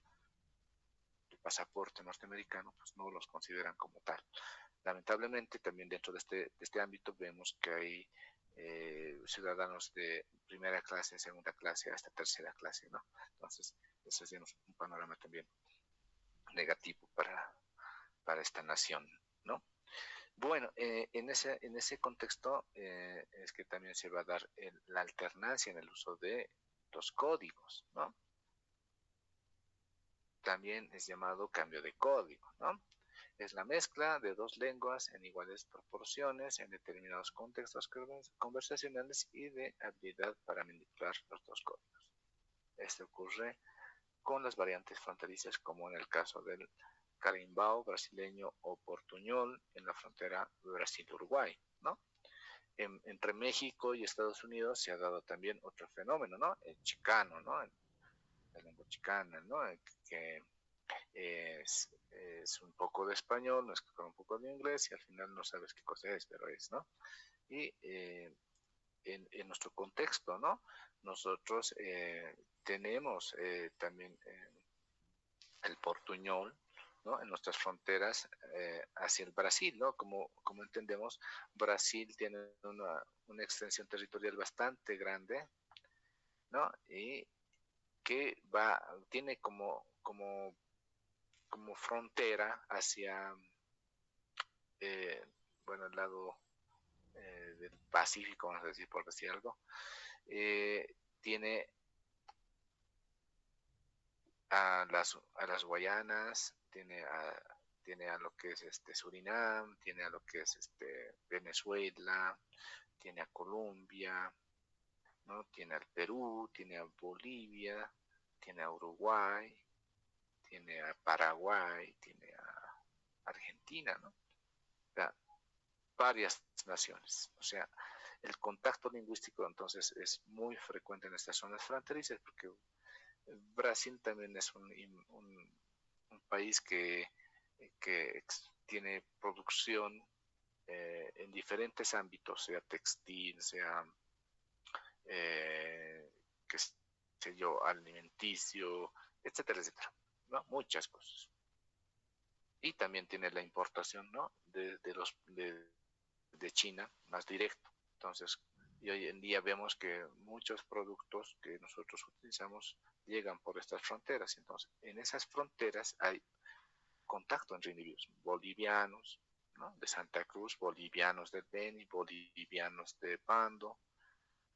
[SPEAKER 1] El pasaporte norteamericano, pues no los consideran como tal. Lamentablemente, también dentro de este ámbito vemos que hay ciudadanos de primera clase, segunda clase, hasta tercera clase, ¿no? Entonces, eso es un panorama también negativo para esta nación, ¿no? Bueno, en ese contexto es que también se va a dar la alternancia en el uso de los códigos, ¿no? También es llamado cambio de código, ¿no? Es la mezcla de dos lenguas en iguales proporciones en determinados contextos conversacionales y de habilidad para manipular los dos códigos. Esto ocurre con las variantes fronterizas como en el caso del carimbao brasileño o portuñol en la frontera Brasil-Uruguay, ¿no? Entre México y Estados Unidos se ha dado también otro fenómeno, ¿no? El chicano, ¿no? La lengua chicana, ¿no? Que es un poco de español, mezcla con un poco de inglés y al final no sabes qué cosa es, pero es, ¿no? Y en nuestro contexto, ¿no? Nosotros tenemos también el portuñol, ¿no? En nuestras fronteras hacia el Brasil, ¿no? Como entendemos, Brasil tiene una extensión territorial bastante grande, ¿no? Y que tiene como frontera hacia, eh, bueno, el lado del Pacífico, vamos a decir, por decir algo, tiene a las Guayanas, tiene a lo que es Surinam, tiene a lo que es Venezuela, tiene a Colombia, ¿no? Tiene al Perú, tiene a Bolivia, tiene a Uruguay, tiene a Paraguay, tiene a Argentina, ¿no? ¿ya? Varias naciones. O sea, el contacto lingüístico entonces es muy frecuente en estas zonas fronterizas, porque Brasil también es un país que tiene producción en diferentes ámbitos, sea textil, sea, qué sé yo, alimenticio, etcétera, etcétera, ¿no? Muchas cosas. Y también tiene la importación, ¿no? De China más directo. Entonces, y hoy en día vemos que muchos productos que nosotros utilizamos llegan por estas fronteras. Entonces, en esas fronteras hay contacto entre individuos bolivianos, ¿no? De Santa Cruz, bolivianos de Beni, bolivianos de Pando,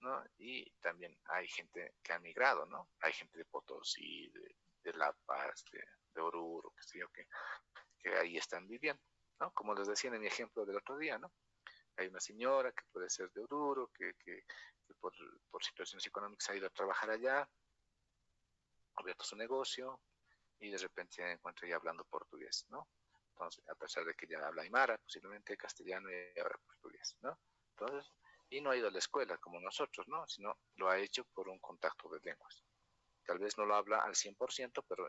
[SPEAKER 1] ¿no? Y también hay gente que ha migrado, ¿no? Hay gente de Potosí, de La Paz, de Oruro, que sé yo, que ahí están viviendo, ¿no? Como les decía en mi ejemplo del otro día, ¿no? Hay una señora que puede ser de Oruro, que por situaciones económicas ha ido a trabajar allá, ha abierto su negocio y de repente se encuentra ya hablando portugués, ¿no? Entonces, a pesar de que ya habla aymara, posiblemente castellano y ahora portugués, ¿no? Entonces, y no ha ido a la escuela como nosotros, ¿no? Sino lo ha hecho por un contacto de lenguas. Tal vez no lo habla al 100%, pero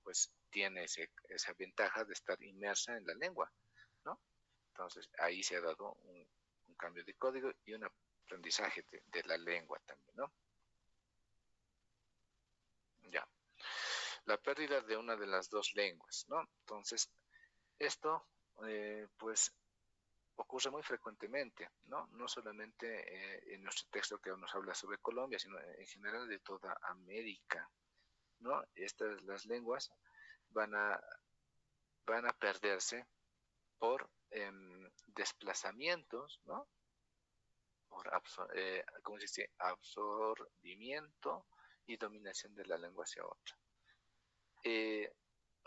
[SPEAKER 1] pues tiene esa ventaja de estar inmersa en la lengua, ¿no? Entonces, ahí se ha dado un cambio de código y un aprendizaje de la lengua también, ¿no? Ya. La pérdida de una de las dos lenguas, ¿no? Entonces, esto, pues, ocurre muy frecuentemente, ¿no? No solamente en nuestro texto que nos habla sobre Colombia, sino en general de toda América, ¿no? Las lenguas van a, van a perderse por desplazamientos, ¿no? Por ¿cómo se dice? Absorbimiento y dominación de la lengua hacia otra. Eh,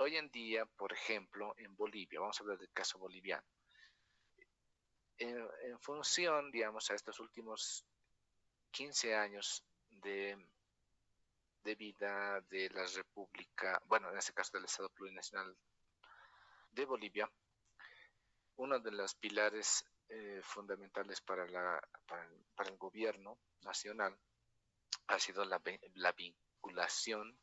[SPEAKER 1] Hoy en día, por ejemplo, en Bolivia, vamos a hablar del caso boliviano, en función, digamos, a estos últimos 15 años de vida de la República, bueno, en este caso del Estado Plurinacional de Bolivia, uno de los pilares fundamentales para el gobierno nacional ha sido la vinculación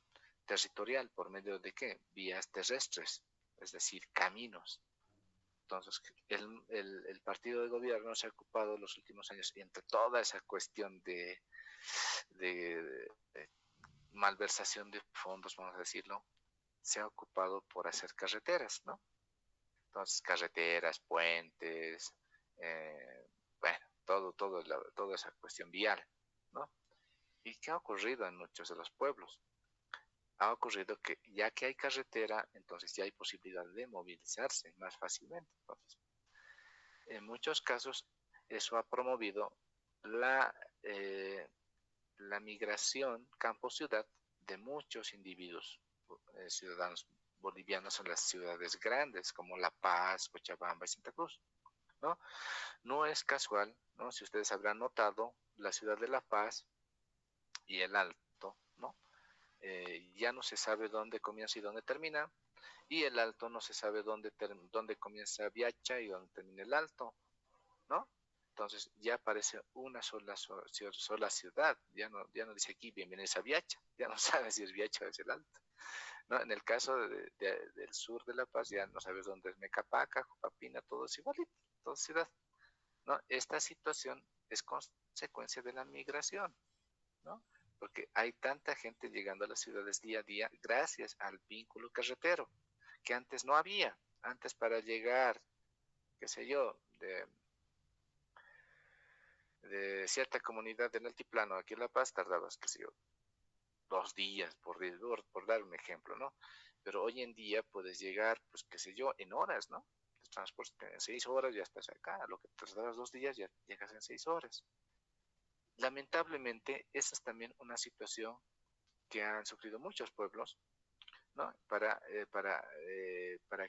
[SPEAKER 1] territorial por medio de qué? Vías terrestres, es decir, caminos. Entonces, el partido de gobierno se ha ocupado los últimos años entre toda esa cuestión de malversación de fondos, vamos a decirlo, se ha ocupado por hacer carreteras, ¿no? Entonces, carreteras, puentes, bueno, toda esa cuestión vial, ¿no? ¿Y qué ha ocurrido en muchos de los pueblos? Ha ocurrido que ya que hay carretera, entonces ya hay posibilidad de movilizarse más fácilmente. Entonces, en muchos casos, eso ha promovido la, eh, la migración campo-ciudad de muchos individuos, ciudadanos bolivianos en las ciudades grandes como La Paz, Cochabamba y Santa Cruz, ¿no? No es casual, ¿no? Si ustedes habrán notado, la ciudad de La Paz y el Alto, ¿no? Ya no se sabe dónde comienza y dónde termina, y el Alto no se sabe dónde comienza Viacha y dónde termina el Alto, ¿no? Entonces ya parece una sola ciudad, ya no dice aquí bienvenidos a Viacha, ya no sabe si es Viacha o es el Alto, ¿no? En el caso del sur de La Paz ya no sabes dónde es Mecapaca, Jopapina, todo es igualito, todo es ciudad, ¿no? Esta situación es consecuencia de la migración, ¿no? Porque hay tanta gente llegando a las ciudades día a día gracias al vínculo carretero, que antes no había. Antes para llegar, qué sé yo, de cierta comunidad del altiplano aquí en La Paz tardabas, qué sé yo, 2 días, por dar un ejemplo, ¿no? Pero hoy en día puedes llegar, pues qué sé yo, en horas, ¿no? El transporte en 6 horas ya estás acá, lo que tardas 2 días ya llegas en 6 horas. Lamentablemente, esa es también una situación que han sufrido muchos pueblos, ¿no? Para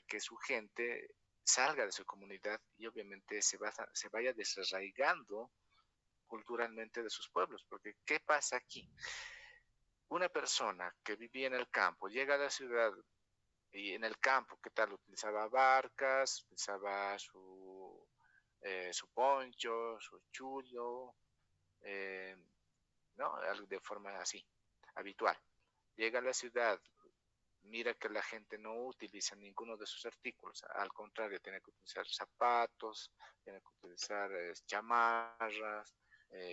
[SPEAKER 1] que su gente salga de su comunidad y obviamente se vaya desarraigando culturalmente de sus pueblos. Porque, ¿qué pasa aquí? Una persona que vivía en el campo llega a la ciudad y en el campo, ¿qué tal? Utilizaba barcas, utilizaba su poncho, su chullo, ¿no? De forma así, habitual. Llega a la ciudad, mira que la gente no utiliza ninguno de sus artículos, al contrario, tiene que utilizar zapatos, tiene que utilizar chamarras,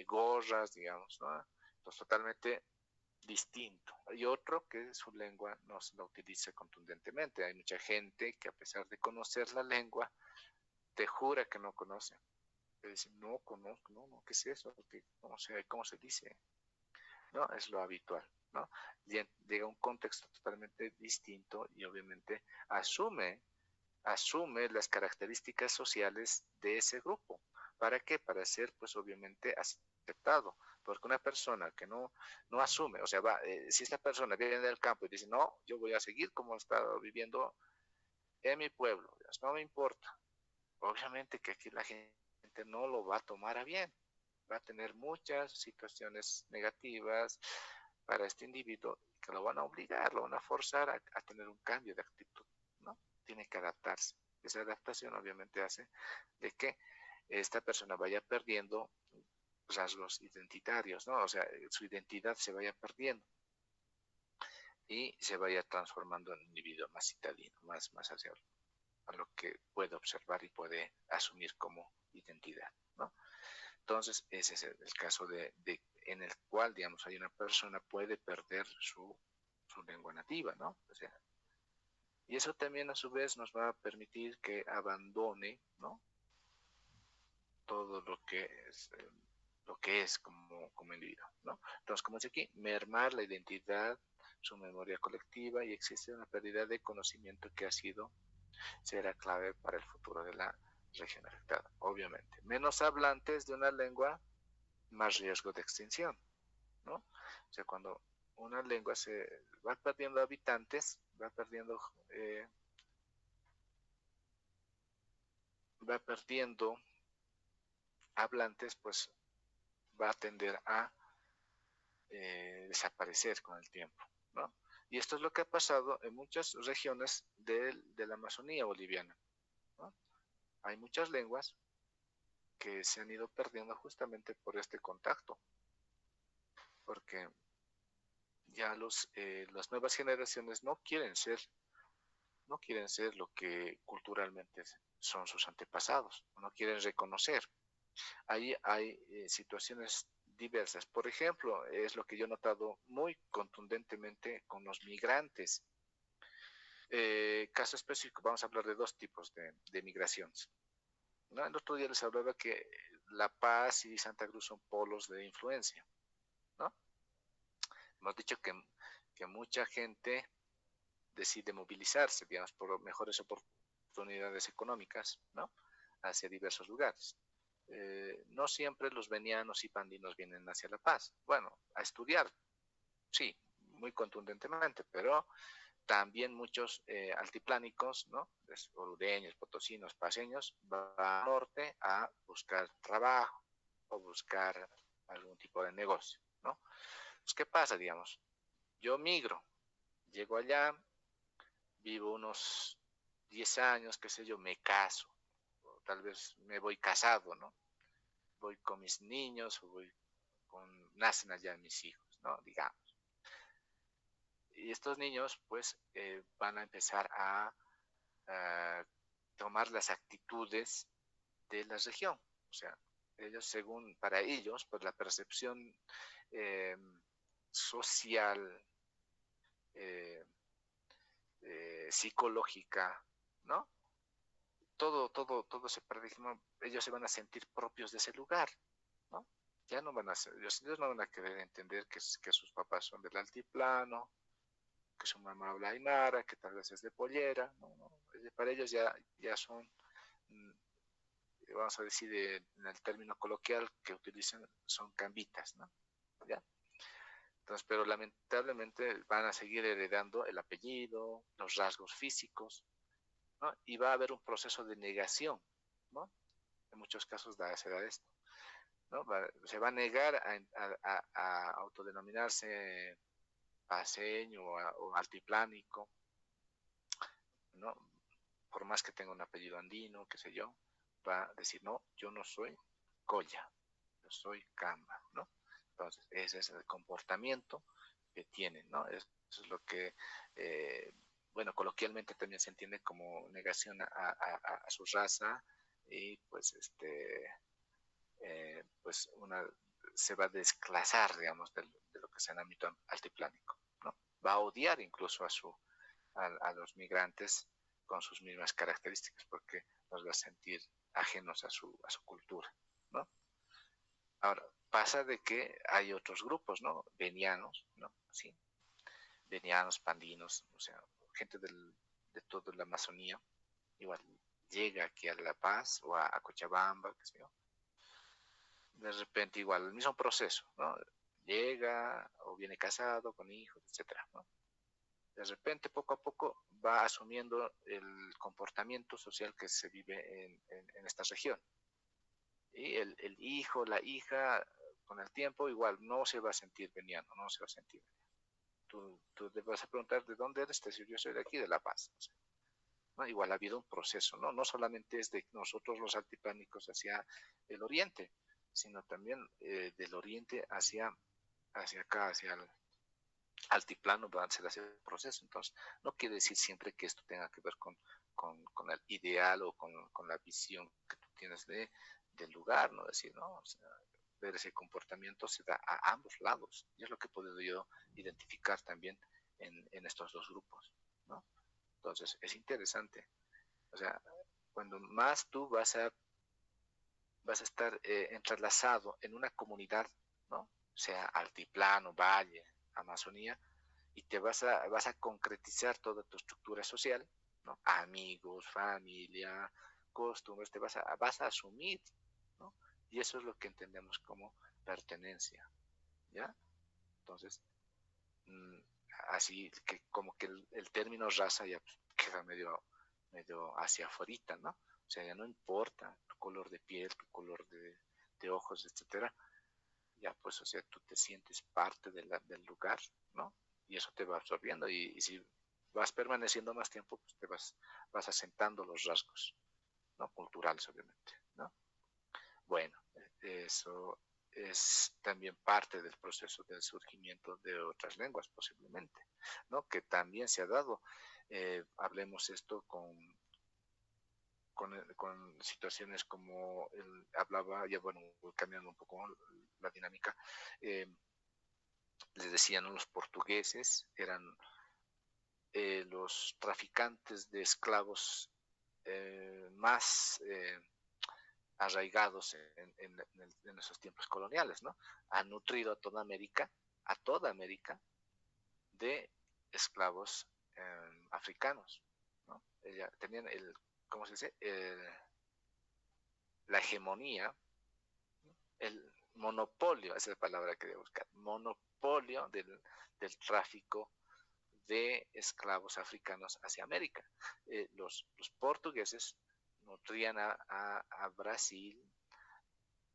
[SPEAKER 1] gorras, digamos, ¿no? Entonces, totalmente distinto. Hay otro que su lengua no se la utiliza contundentemente. Hay mucha gente que a pesar de conocer la lengua, te jura que no conoce. Te dice, no conozco, no, ¿qué es eso? ¿Cómo se dice? ¿No? Es lo habitual, ¿no? Llega a un contexto totalmente distinto y obviamente asume las características sociales de ese grupo. ¿Para qué? Para ser, pues obviamente, aceptado. Porque una persona que no asume, o sea, si esta persona viene del campo y dice, no, yo voy a seguir como he estado viviendo en mi pueblo, no me importa. Obviamente que aquí la gente no lo va a tomar a bien. Va a tener muchas situaciones negativas para este individuo que lo van a obligar, lo van a forzar a tener un cambio de actitud, ¿no? Tiene que adaptarse. Esa adaptación obviamente hace de que esta persona vaya perdiendo rasgos identitarios, ¿no? O sea, su identidad se vaya perdiendo y se vaya transformando en un individuo más citadino, más hacia a lo que puede observar y puede asumir como identidad, ¿no? Entonces, ese es el caso en el cual, digamos, hay una persona puede perder su lengua nativa, ¿no? O sea, y eso también a su vez nos va a permitir que abandone, ¿no? Todo lo que es como individuo, ¿no? Entonces, como dice aquí, mermar la identidad, su memoria colectiva y existe una pérdida de conocimiento que será clave para el futuro de la región afectada, obviamente. Menos hablantes de una lengua, más riesgo de extinción, ¿no? O sea, cuando una lengua se va perdiendo habitantes, va perdiendo hablantes, pues va a tender a desaparecer con el tiempo, ¿no? Y esto es lo que ha pasado en muchas regiones de la Amazonía boliviana, ¿no? Hay muchas lenguas que se han ido perdiendo justamente por este contacto, porque ya las nuevas generaciones no quieren ser lo que culturalmente son sus antepasados, no quieren reconocer. Ahí hay situaciones diversas. Por ejemplo, es lo que yo he notado muy contundentemente con los migrantes. Caso específico, vamos a hablar de dos tipos de migraciones, ¿no? El otro día les hablaba que La Paz y Santa Cruz son polos de influencia, ¿no? Hemos dicho que mucha gente decide movilizarse, digamos, por mejores oportunidades económicas, ¿no? Hacia diversos lugares. No siempre los venianos y pandinos vienen hacia La Paz. Bueno, a estudiar, sí, muy contundentemente, pero también muchos altiplánicos, ¿no? Orureños, potosinos, paseños, van al norte a buscar trabajo o buscar algún tipo de negocio, ¿no? Pues, ¿qué pasa, digamos? Yo migro, llego allá, vivo unos 10 años, qué sé yo, me caso, o tal vez me voy casado, ¿no? Voy con mis niños, nacen allá mis hijos, ¿no? Digamos. Y estos niños, pues, van a empezar a tomar las actitudes de la región. O sea, para ellos, pues la percepción eh, social, eh, psicológica, ¿no? Todo ese paradigma, ellos se van a sentir propios de ese lugar, ¿no? Ya no van a ser, ellos no van a querer entender que sus papás son del altiplano, que su mamá habla aymara, que tal vez es de Pollera, no, no. Para ellos ya son, vamos a decir en el término coloquial que utilizan, son cambitas, ¿no? ¿Ya? Entonces, pero lamentablemente van a seguir heredando el apellido, los rasgos físicos, ¿no? Y va a haber un proceso de negación, ¿no? En muchos casos se da esto, ¿no? Se va a negar a autodenominarse paseño o altiplánico, ¿no? Por más que tenga un apellido andino, qué sé yo, va a decir, no, yo no soy Colla, yo soy Camba, ¿no? Entonces, ese es el comportamiento que tienen, ¿no? Eso es lo que, bueno, coloquialmente también se entiende como negación a su raza y pues, pues se va a desclasar, digamos, de lo que es el ámbito altiplánico, ¿no? Va a odiar incluso a los migrantes con sus mismas características, porque los va a sentir ajenos a su cultura, ¿no? Ahora, pasa de que hay otros grupos, ¿no? Venianos, ¿no? Sí, venianos, pandinos, o sea, gente de toda la Amazonía, igual llega aquí a La Paz o a Cochabamba, qué sé yo, de repente igual, el mismo proceso, ¿no? Llega o viene casado con hijos, etcétera, ¿no? De repente, poco a poco, va asumiendo el comportamiento social que se vive en esta región. Y el hijo, la hija, con el tiempo, igual no se va a sentir veniano, no se va a sentir. Tú te vas a preguntar de dónde eres, te decir, yo soy de aquí, de La Paz. O sea, ¿no? Igual ha habido un proceso, ¿no? No solamente es de nosotros los altiplánicos hacia el oriente, sino también del oriente hacia acá, hacia el altiplano, va a ser ese proceso. Entonces, no quiere decir siempre que esto tenga que ver con el ideal o con la visión que tú tienes del lugar, ¿no? Decir, ¿no? O sea, ver ese comportamiento se da a ambos lados. Y es lo que he podido yo identificar también en estos dos grupos, ¿no? Entonces, es interesante. O sea, cuando más tú vas a estar entrelazado en una comunidad, ¿no? Sea altiplano, valle, Amazonía, y vas a concretizar toda tu estructura social, ¿no? Amigos, familia, costumbres, vas a asumir, ¿no? Y eso es lo que entendemos como pertenencia, ¿ya? Entonces, mmm, así que como que el término raza ya pues, queda medio hacia afuera, ¿no? O sea, ya no importa tu color de piel, tu color de ojos, etcétera, ya pues, o sea, tú te sientes parte del lugar, ¿no? Y eso te va absorbiendo y si vas permaneciendo más tiempo, pues vas asentando los rasgos, ¿no? Culturales, obviamente, ¿no? Bueno, eso es también parte del proceso del surgimiento de otras lenguas, posiblemente, ¿no? Que también se ha dado. Hablemos esto con situaciones como hablaba, ya bueno, cambiando un poco la dinámica, les decían, ¿no? Los portugueses eran los traficantes de esclavos más arraigados en esos tiempos coloniales, ¿no? Han nutrido a toda América de esclavos africanos, ¿no? Tenían ¿cómo se dice? La hegemonía, el monopolio, esa es la palabra que quería buscar, monopolio del tráfico de esclavos africanos hacia América. Los portugueses nutrían a Brasil,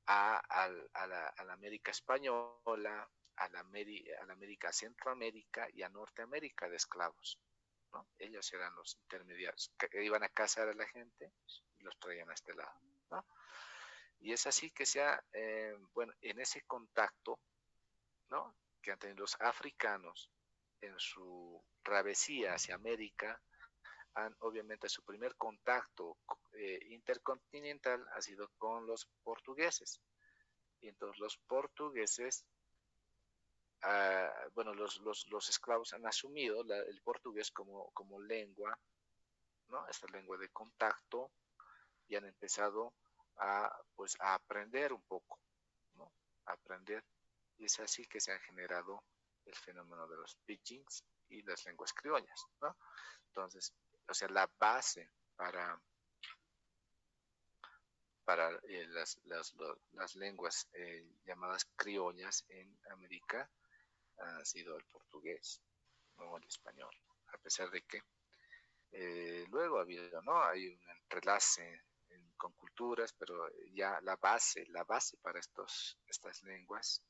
[SPEAKER 1] a la América española, a la América Centroamérica y a Norteamérica de esclavos, ¿no? Ellos eran los intermediarios que iban a cazar a la gente y los traían a este lado, ¿no? Y es así que bueno, en ese contacto, ¿no? Que han tenido los africanos en su travesía hacia América, obviamente su primer contacto intercontinental ha sido con los portugueses. Y entonces los portugueses, bueno, los esclavos han asumido el portugués como lengua, ¿no? Esta lengua de contacto, y han empezado pues, a aprender un poco, ¿no? A aprender. Y es así que se han generado el fenómeno de los pidgins y las lenguas criollas, ¿no? Entonces, o sea, la base para las lenguas llamadas criollas en América ha sido el portugués, no el español, a pesar de que luego ha habido, ¿no? Hay un entrelace con culturas, pero ya la base para estas lenguas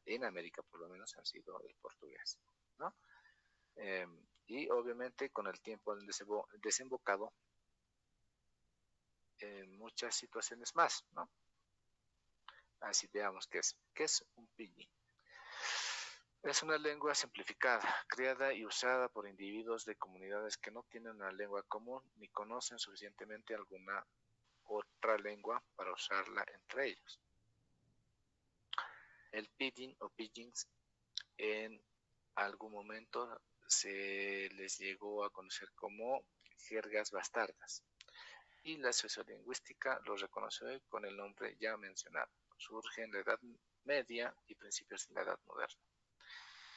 [SPEAKER 1] en América por lo menos ha sido el portugués, ¿no? Y obviamente con el tiempo han desembocado muchas situaciones más, ¿no? Así veamos qué es un pidgin. Es una lengua simplificada, creada y usada por individuos de comunidades que no tienen una lengua común ni conocen suficientemente alguna otra lengua para usarla entre ellos. El pidgin o pidgins en algún momento se les llegó a conocer como jergas bastardas y la sociolingüística lo reconoció con el nombre ya mencionado. Surge en la Edad Media y principios de la Edad Moderna.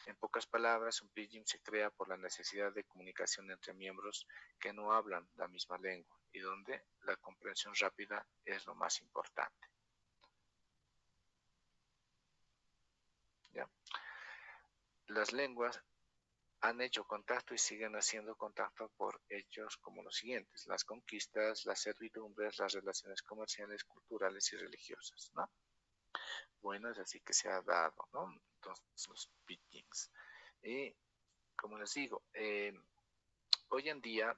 [SPEAKER 1] En pocas palabras, un pidgin se crea por la necesidad de comunicación entre miembros que no hablan la misma lengua y donde la comprensión rápida es lo más importante. ¿Ya? Las lenguas han hecho contacto y siguen haciendo contacto por hechos como los siguientes: las conquistas, las servidumbres, las relaciones comerciales, culturales y religiosas, ¿no? Bueno, es así que se ha dado, ¿no? Entonces, los pidgins. Y, como les digo, hoy en día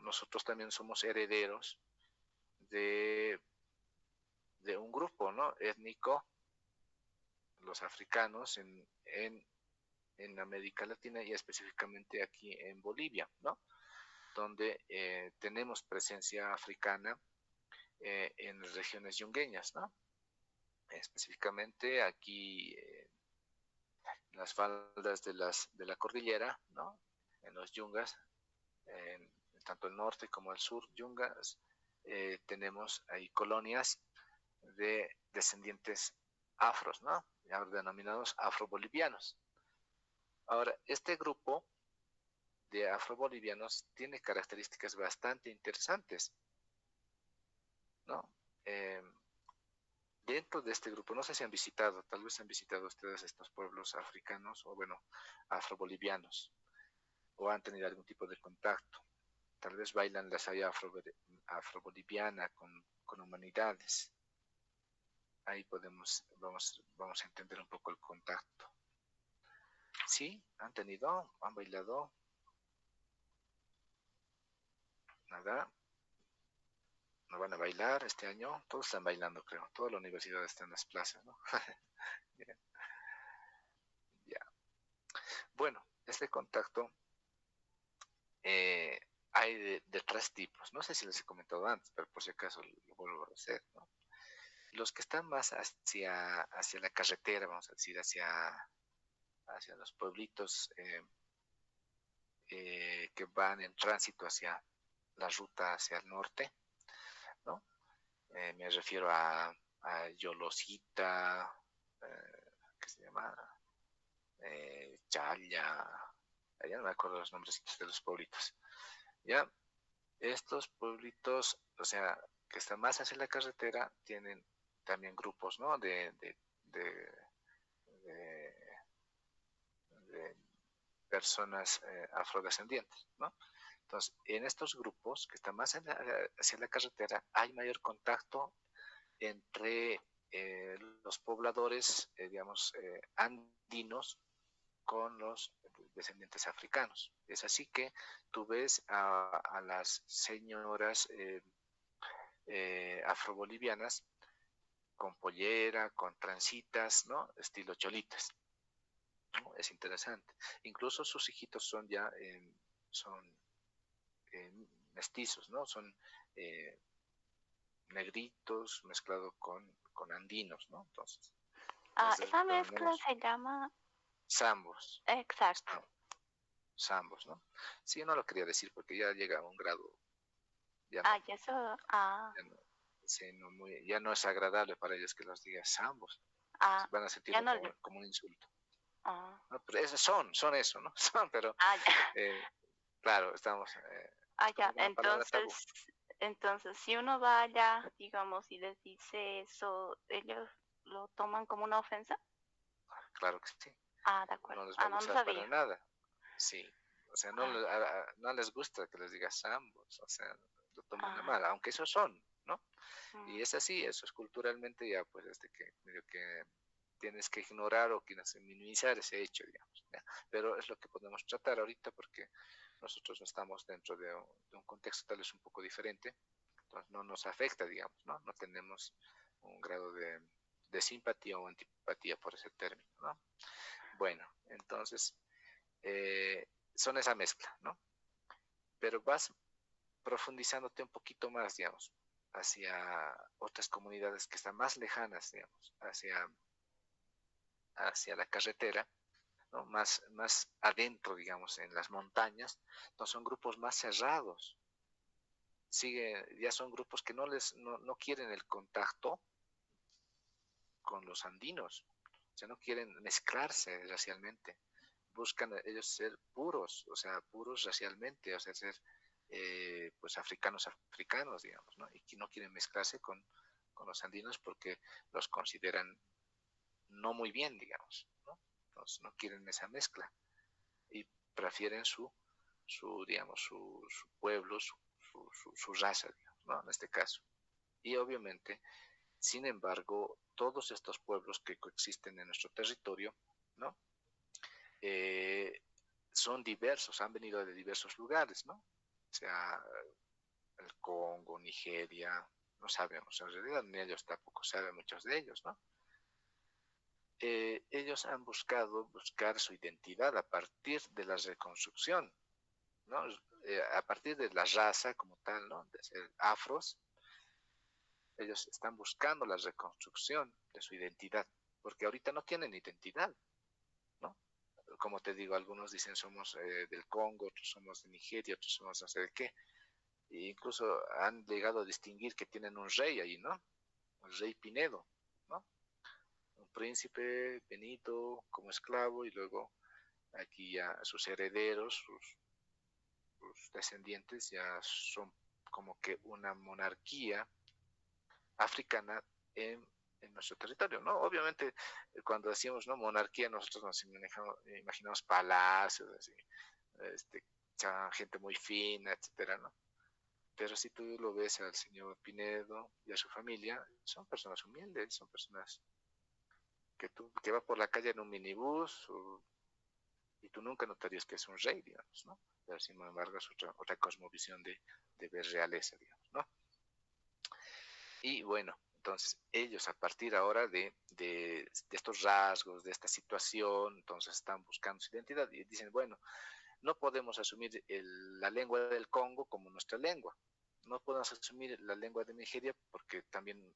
[SPEAKER 1] nosotros también somos herederos de, de un grupo, ¿no? Étnico, los africanos en América Latina y específicamente aquí en Bolivia, ¿no? Donde tenemos presencia africana en las regiones yungueñas, ¿no? Específicamente aquí en las faldas de la cordillera, ¿no? En los yungas, tanto el norte como el sur, yungas, tenemos ahí colonias de descendientes afros, ¿no? Ya denominados afrobolivianos. Ahora, este grupo de afrobolivianos tiene características bastante interesantes, ¿no? Dentro de este grupo, no sé si han visitado, tal vez han visitado ustedes estos pueblos africanos o bueno, afrobolivianos, o han tenido algún tipo de contacto. Tal vez bailan la saya afroboliviana con humanidades. Ahí vamos a entender un poco el contacto. ¿Sí? ¿Han tenido? ¿Han bailado? Nada. ¿No van a bailar este año? Todos están bailando, creo. Toda la universidad está en las plazas, ¿no? Bien. Ya. Bueno, este contacto hay de tres tipos. No sé si les he comentado antes, pero por si acaso lo vuelvo a hacer, ¿no? Los que están más hacia la carretera, vamos a decir, hacia los pueblitos que van en tránsito hacia la ruta hacia el norte, ¿no? Me refiero a Yolosita, ¿qué se llama? Chaya, ya no me acuerdo los nombres de los pueblitos. Ya, estos pueblitos, o sea, que están más hacia la carretera, tienen también grupos, ¿no? De personas afrodescendientes, ¿no? Entonces, en estos grupos que están más hacia la carretera, hay mayor contacto entre los pobladores, digamos, andinos con los descendientes africanos. Es así que tú ves a las señoras afrobolivianas con pollera, con trancitas, ¿no? Estilo cholitas, ¿no? Es interesante. Incluso sus hijitos son mestizos, ¿no? Son eh, negritos mezclados con andinos, ¿no? Entonces,
[SPEAKER 2] Esa mezcla se llama...
[SPEAKER 1] Zambos.
[SPEAKER 2] Exacto.
[SPEAKER 1] Zambos, ¿no? Sí, yo no lo quería decir porque ya llega a un grado. Ya
[SPEAKER 2] no,
[SPEAKER 1] no,
[SPEAKER 2] ya eso.
[SPEAKER 1] Ya no, sí, ya no es agradable para ellos que los digas Zambos. Van a sentirlo
[SPEAKER 2] no
[SPEAKER 1] como un insulto.
[SPEAKER 2] No,
[SPEAKER 1] pero esos son eso, ¿no? Son, pero claro, estamos.
[SPEAKER 2] Ya, entonces, si uno va allá, digamos, y les dice eso, ¿ellos lo toman como una ofensa?
[SPEAKER 1] Claro que sí.
[SPEAKER 2] De acuerdo.
[SPEAKER 1] No les va a gustar para nada. Sí. O sea, no les gusta que les digas ambos. O sea, lo toman a mal, aunque esos son, ¿no? Y es así, eso es culturalmente ya, pues, medio que tienes que ignorar o quieres minimizar ese hecho, digamos. ¿ya? Pero es lo que podemos tratar ahorita porque nosotros no estamos dentro de un contexto tal vez un poco diferente. Entonces no nos afecta, digamos, ¿no? No tenemos un grado de simpatía o antipatía por ese término, ¿no? Bueno, entonces son esa mezcla, ¿no? Pero vas profundizándote un poquito más, digamos, hacia otras comunidades que están más lejanas, digamos, hacia la carretera, ¿no? Más adentro, digamos, en las montañas, no son grupos más cerrados. Ya son grupos que no quieren el contacto con los andinos, o sea, no quieren mezclarse racialmente, buscan ellos ser puros, o sea, puros racialmente, o sea, ser pues africanos, digamos, ¿no? Y que no quieren mezclarse con los andinos porque los consideran no muy bien, digamos, ¿no? Entonces no quieren esa mezcla y prefieren digamos, su pueblo, su raza, digamos, ¿no? En este caso. Y obviamente, sin embargo, todos estos pueblos que coexisten en nuestro territorio, ¿no? Eh, son diversos, han venido de diversos lugares, ¿no? O sea, el Congo, Nigeria, no sabemos, en realidad ni ellos tampoco saben muchos de ellos, ¿no? Ellos han buscar su identidad a partir de la reconstrucción, ¿no? A partir de la raza como tal, ¿no? De ser afros, ellos están buscando la reconstrucción de su identidad, porque ahorita no tienen identidad, ¿no? Como te digo, algunos dicen somos del Congo, otros somos de Nigeria, otros somos no sé de qué, e incluso han llegado a distinguir que tienen un rey ahí, ¿no? El rey Pinedo, ¿no? Un príncipe Benito como esclavo y luego aquí ya sus herederos, sus descendientes ya son como que una monarquía africana en nuestro territorio, ¿no? Obviamente, cuando decimos, ¿no? Monarquía, nosotros nos imaginamos palacios, así, este, gente muy fina, etcétera, ¿no? Pero si tú lo ves al señor Pinedo y a su familia, son personas humildes, son personas que va por la calle en un minibús y tú nunca notarías que es un rey, digamos, ¿no? Pero sin embargo es otra cosmovisión de ver realeza, digamos, ¿no? Y bueno, entonces ellos a partir ahora de estos rasgos, de esta situación, entonces están buscando su identidad y dicen, bueno, no podemos asumir la lengua del Congo como nuestra lengua, no podemos asumir la lengua de Nigeria porque también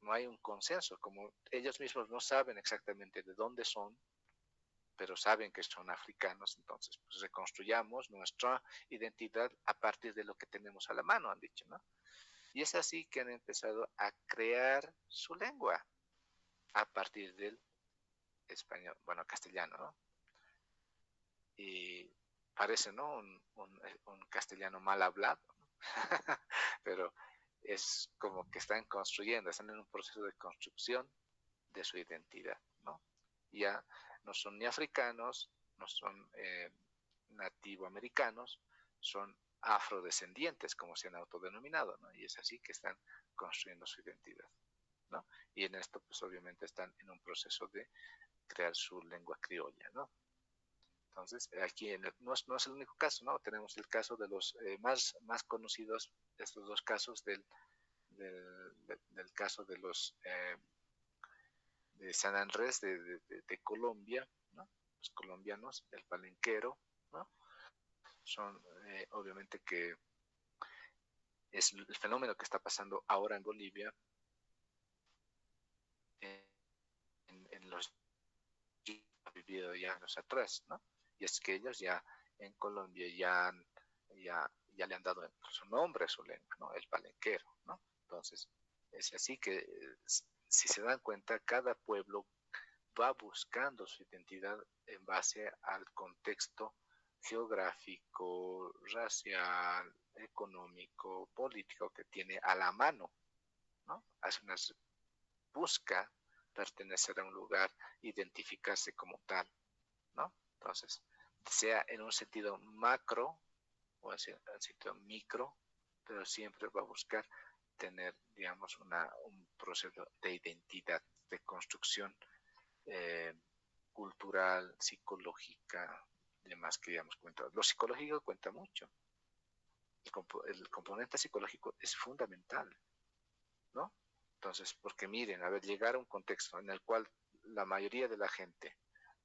[SPEAKER 1] no hay un consenso, como ellos mismos no saben exactamente de dónde son, pero saben que son africanos, entonces pues reconstruyamos nuestra identidad a partir de lo que tenemos a la mano, han dicho, ¿no? Y es así que han empezado a crear su lengua a partir del español, bueno, castellano, ¿no? Y parece, ¿no? Un castellano mal hablado, ¿no? Pero es como que están construyendo, están en un proceso de construcción de su identidad, ¿no? Ya no son ni africanos, no son nativoamericanos, son afrodescendientes, como se han autodenominado, ¿no? Y es así que están construyendo su identidad, ¿no? Y en esto, pues obviamente están en un proceso de crear su lengua criolla, ¿no? Entonces, aquí no es el único caso, ¿no? Tenemos el caso de los más conocidos, estos dos casos del caso de los de San Andrés de Colombia, ¿no? Los colombianos, el palenquero, ¿no? Son obviamente que es el fenómeno que está pasando ahora en Bolivia, en los vivido ya años atrás, ¿no? Y es que ellos ya en Colombia ya le han dado su nombre a su lengua, ¿no? El palenquero, ¿no? Entonces, es así que si se dan cuenta, cada pueblo va buscando su identidad en base al contexto geográfico, racial, económico, político que tiene a la mano, ¿no? Busca pertenecer a un lugar, identificarse como tal, ¿no? Entonces, sea en un sentido macro o en un sentido micro, pero siempre va a buscar tener, digamos, un proceso de identidad, de construcción eh, cultural, psicológica, demás que digamos cuenta. Lo psicológico cuenta mucho, el componente psicológico es fundamental, ¿no? Entonces, porque miren, a ver, llegar a un contexto en el cual la mayoría de la gente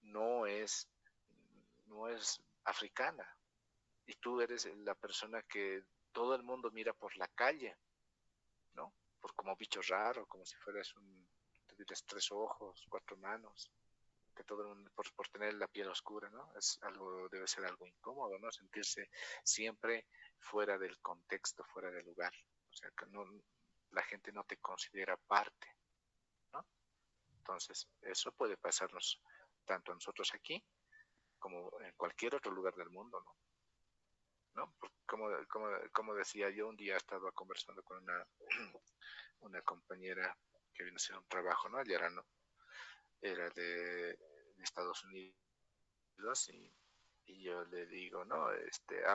[SPEAKER 1] no es, no es africana y tú eres la persona que todo el mundo mira por la calle, ¿no? Por como bicho raro, como si fueras te dirás 3 ojos, 4 manos, que todo el mundo, por tener la piel oscura, ¿no? Debe ser algo incómodo, ¿no? Sentirse siempre fuera del contexto, fuera del lugar. O sea, que no, la gente no te considera parte, ¿no? Entonces, eso puede pasarnos tanto a nosotros aquí como en cualquier otro lugar del mundo, ¿no? ¿No? Como decía yo, un día estaba conversando con una compañera que vino a hacer un trabajo, ¿no? Ella era, ¿no? Era de Estados Unidos y yo le digo, ¿no?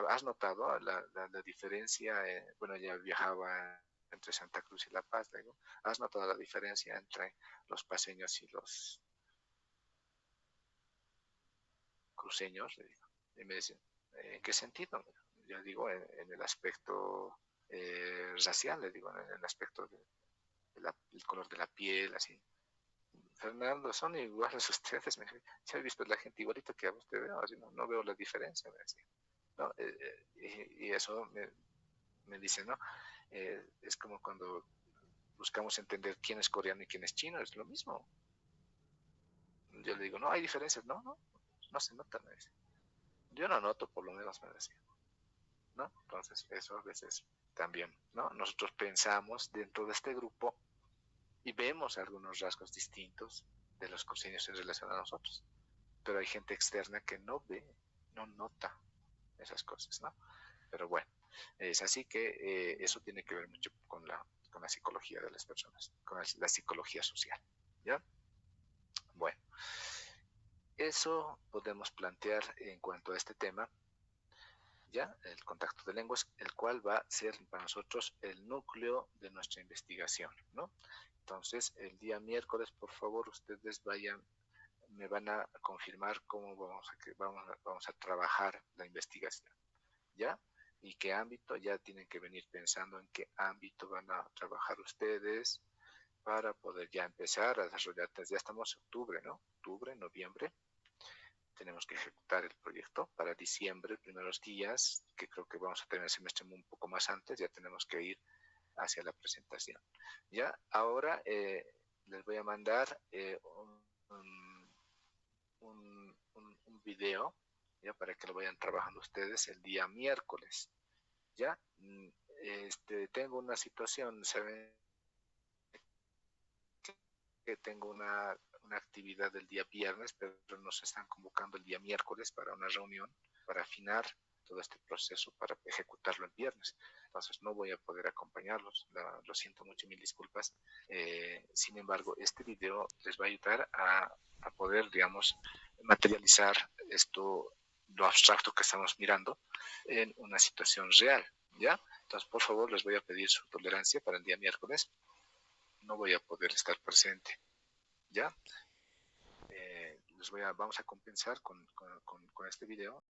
[SPEAKER 1] ¿Has notado la diferencia? Bueno, ella viajaba entre Santa Cruz y La Paz, le digo, ¿has notado la diferencia entre los paseños y los cruceños? Le digo. Y me dice, ¿en qué sentido? Yo digo, en el aspecto racial, le digo, en el aspecto del color de la piel, así. Fernando, son iguales ustedes, me dice, ¿se ha visto la gente igualita que a usted veo? Así, no veo la diferencia, me decía. ¿No? Y eso me dice, ¿no? Es como cuando buscamos entender quién es coreano y quién es chino, es lo mismo. Yo le digo, no, hay diferencias, no se nota, me dice. Yo no noto, por lo menos, me decía, ¿no? Entonces, eso a veces también, ¿no? Nosotros pensamos dentro de este grupo y vemos algunos rasgos distintos de los cruceños en relación a nosotros, pero hay gente externa que no ve, no nota esas cosas, ¿no? Pero bueno, es así que eso tiene que ver mucho con la psicología de las personas, con la psicología social, ¿ya? Bueno, eso podemos plantear en cuanto a este tema, ¿ya? El contacto de lenguas, el cual va a ser para nosotros el núcleo de nuestra investigación, ¿no? Entonces, el día miércoles, por favor, ustedes me van a confirmar cómo vamos a trabajar la investigación, ¿ya? Y qué ámbito, ya tienen que venir pensando en qué ámbito van a trabajar ustedes para poder ya empezar a desarrollar. Ya estamos en octubre, ¿no? Octubre, noviembre. Tenemos que ejecutar el proyecto para diciembre, primeros días, que creo que vamos a tener el semestre un poco más antes, ya tenemos que ir hacia la presentación. Ya, ahora les voy a mandar un video, ya, para que lo vayan trabajando ustedes el día miércoles. Ya, tengo una situación, ¿saben? Que tengo una actividad el día viernes, pero nos están convocando el día miércoles para una reunión para afinar todo este proceso para ejecutarlo el viernes. Entonces no voy a poder acompañarlos, lo siento mucho, mil disculpas. Sin embargo, este video les va a ayudar a poder, digamos, materializar esto, lo abstracto que estamos mirando, en una situación real, ¿ya? Entonces, por favor, les voy a pedir su tolerancia para el día miércoles. No voy a poder estar presente, ¿ya? Vamos a compensar con este video.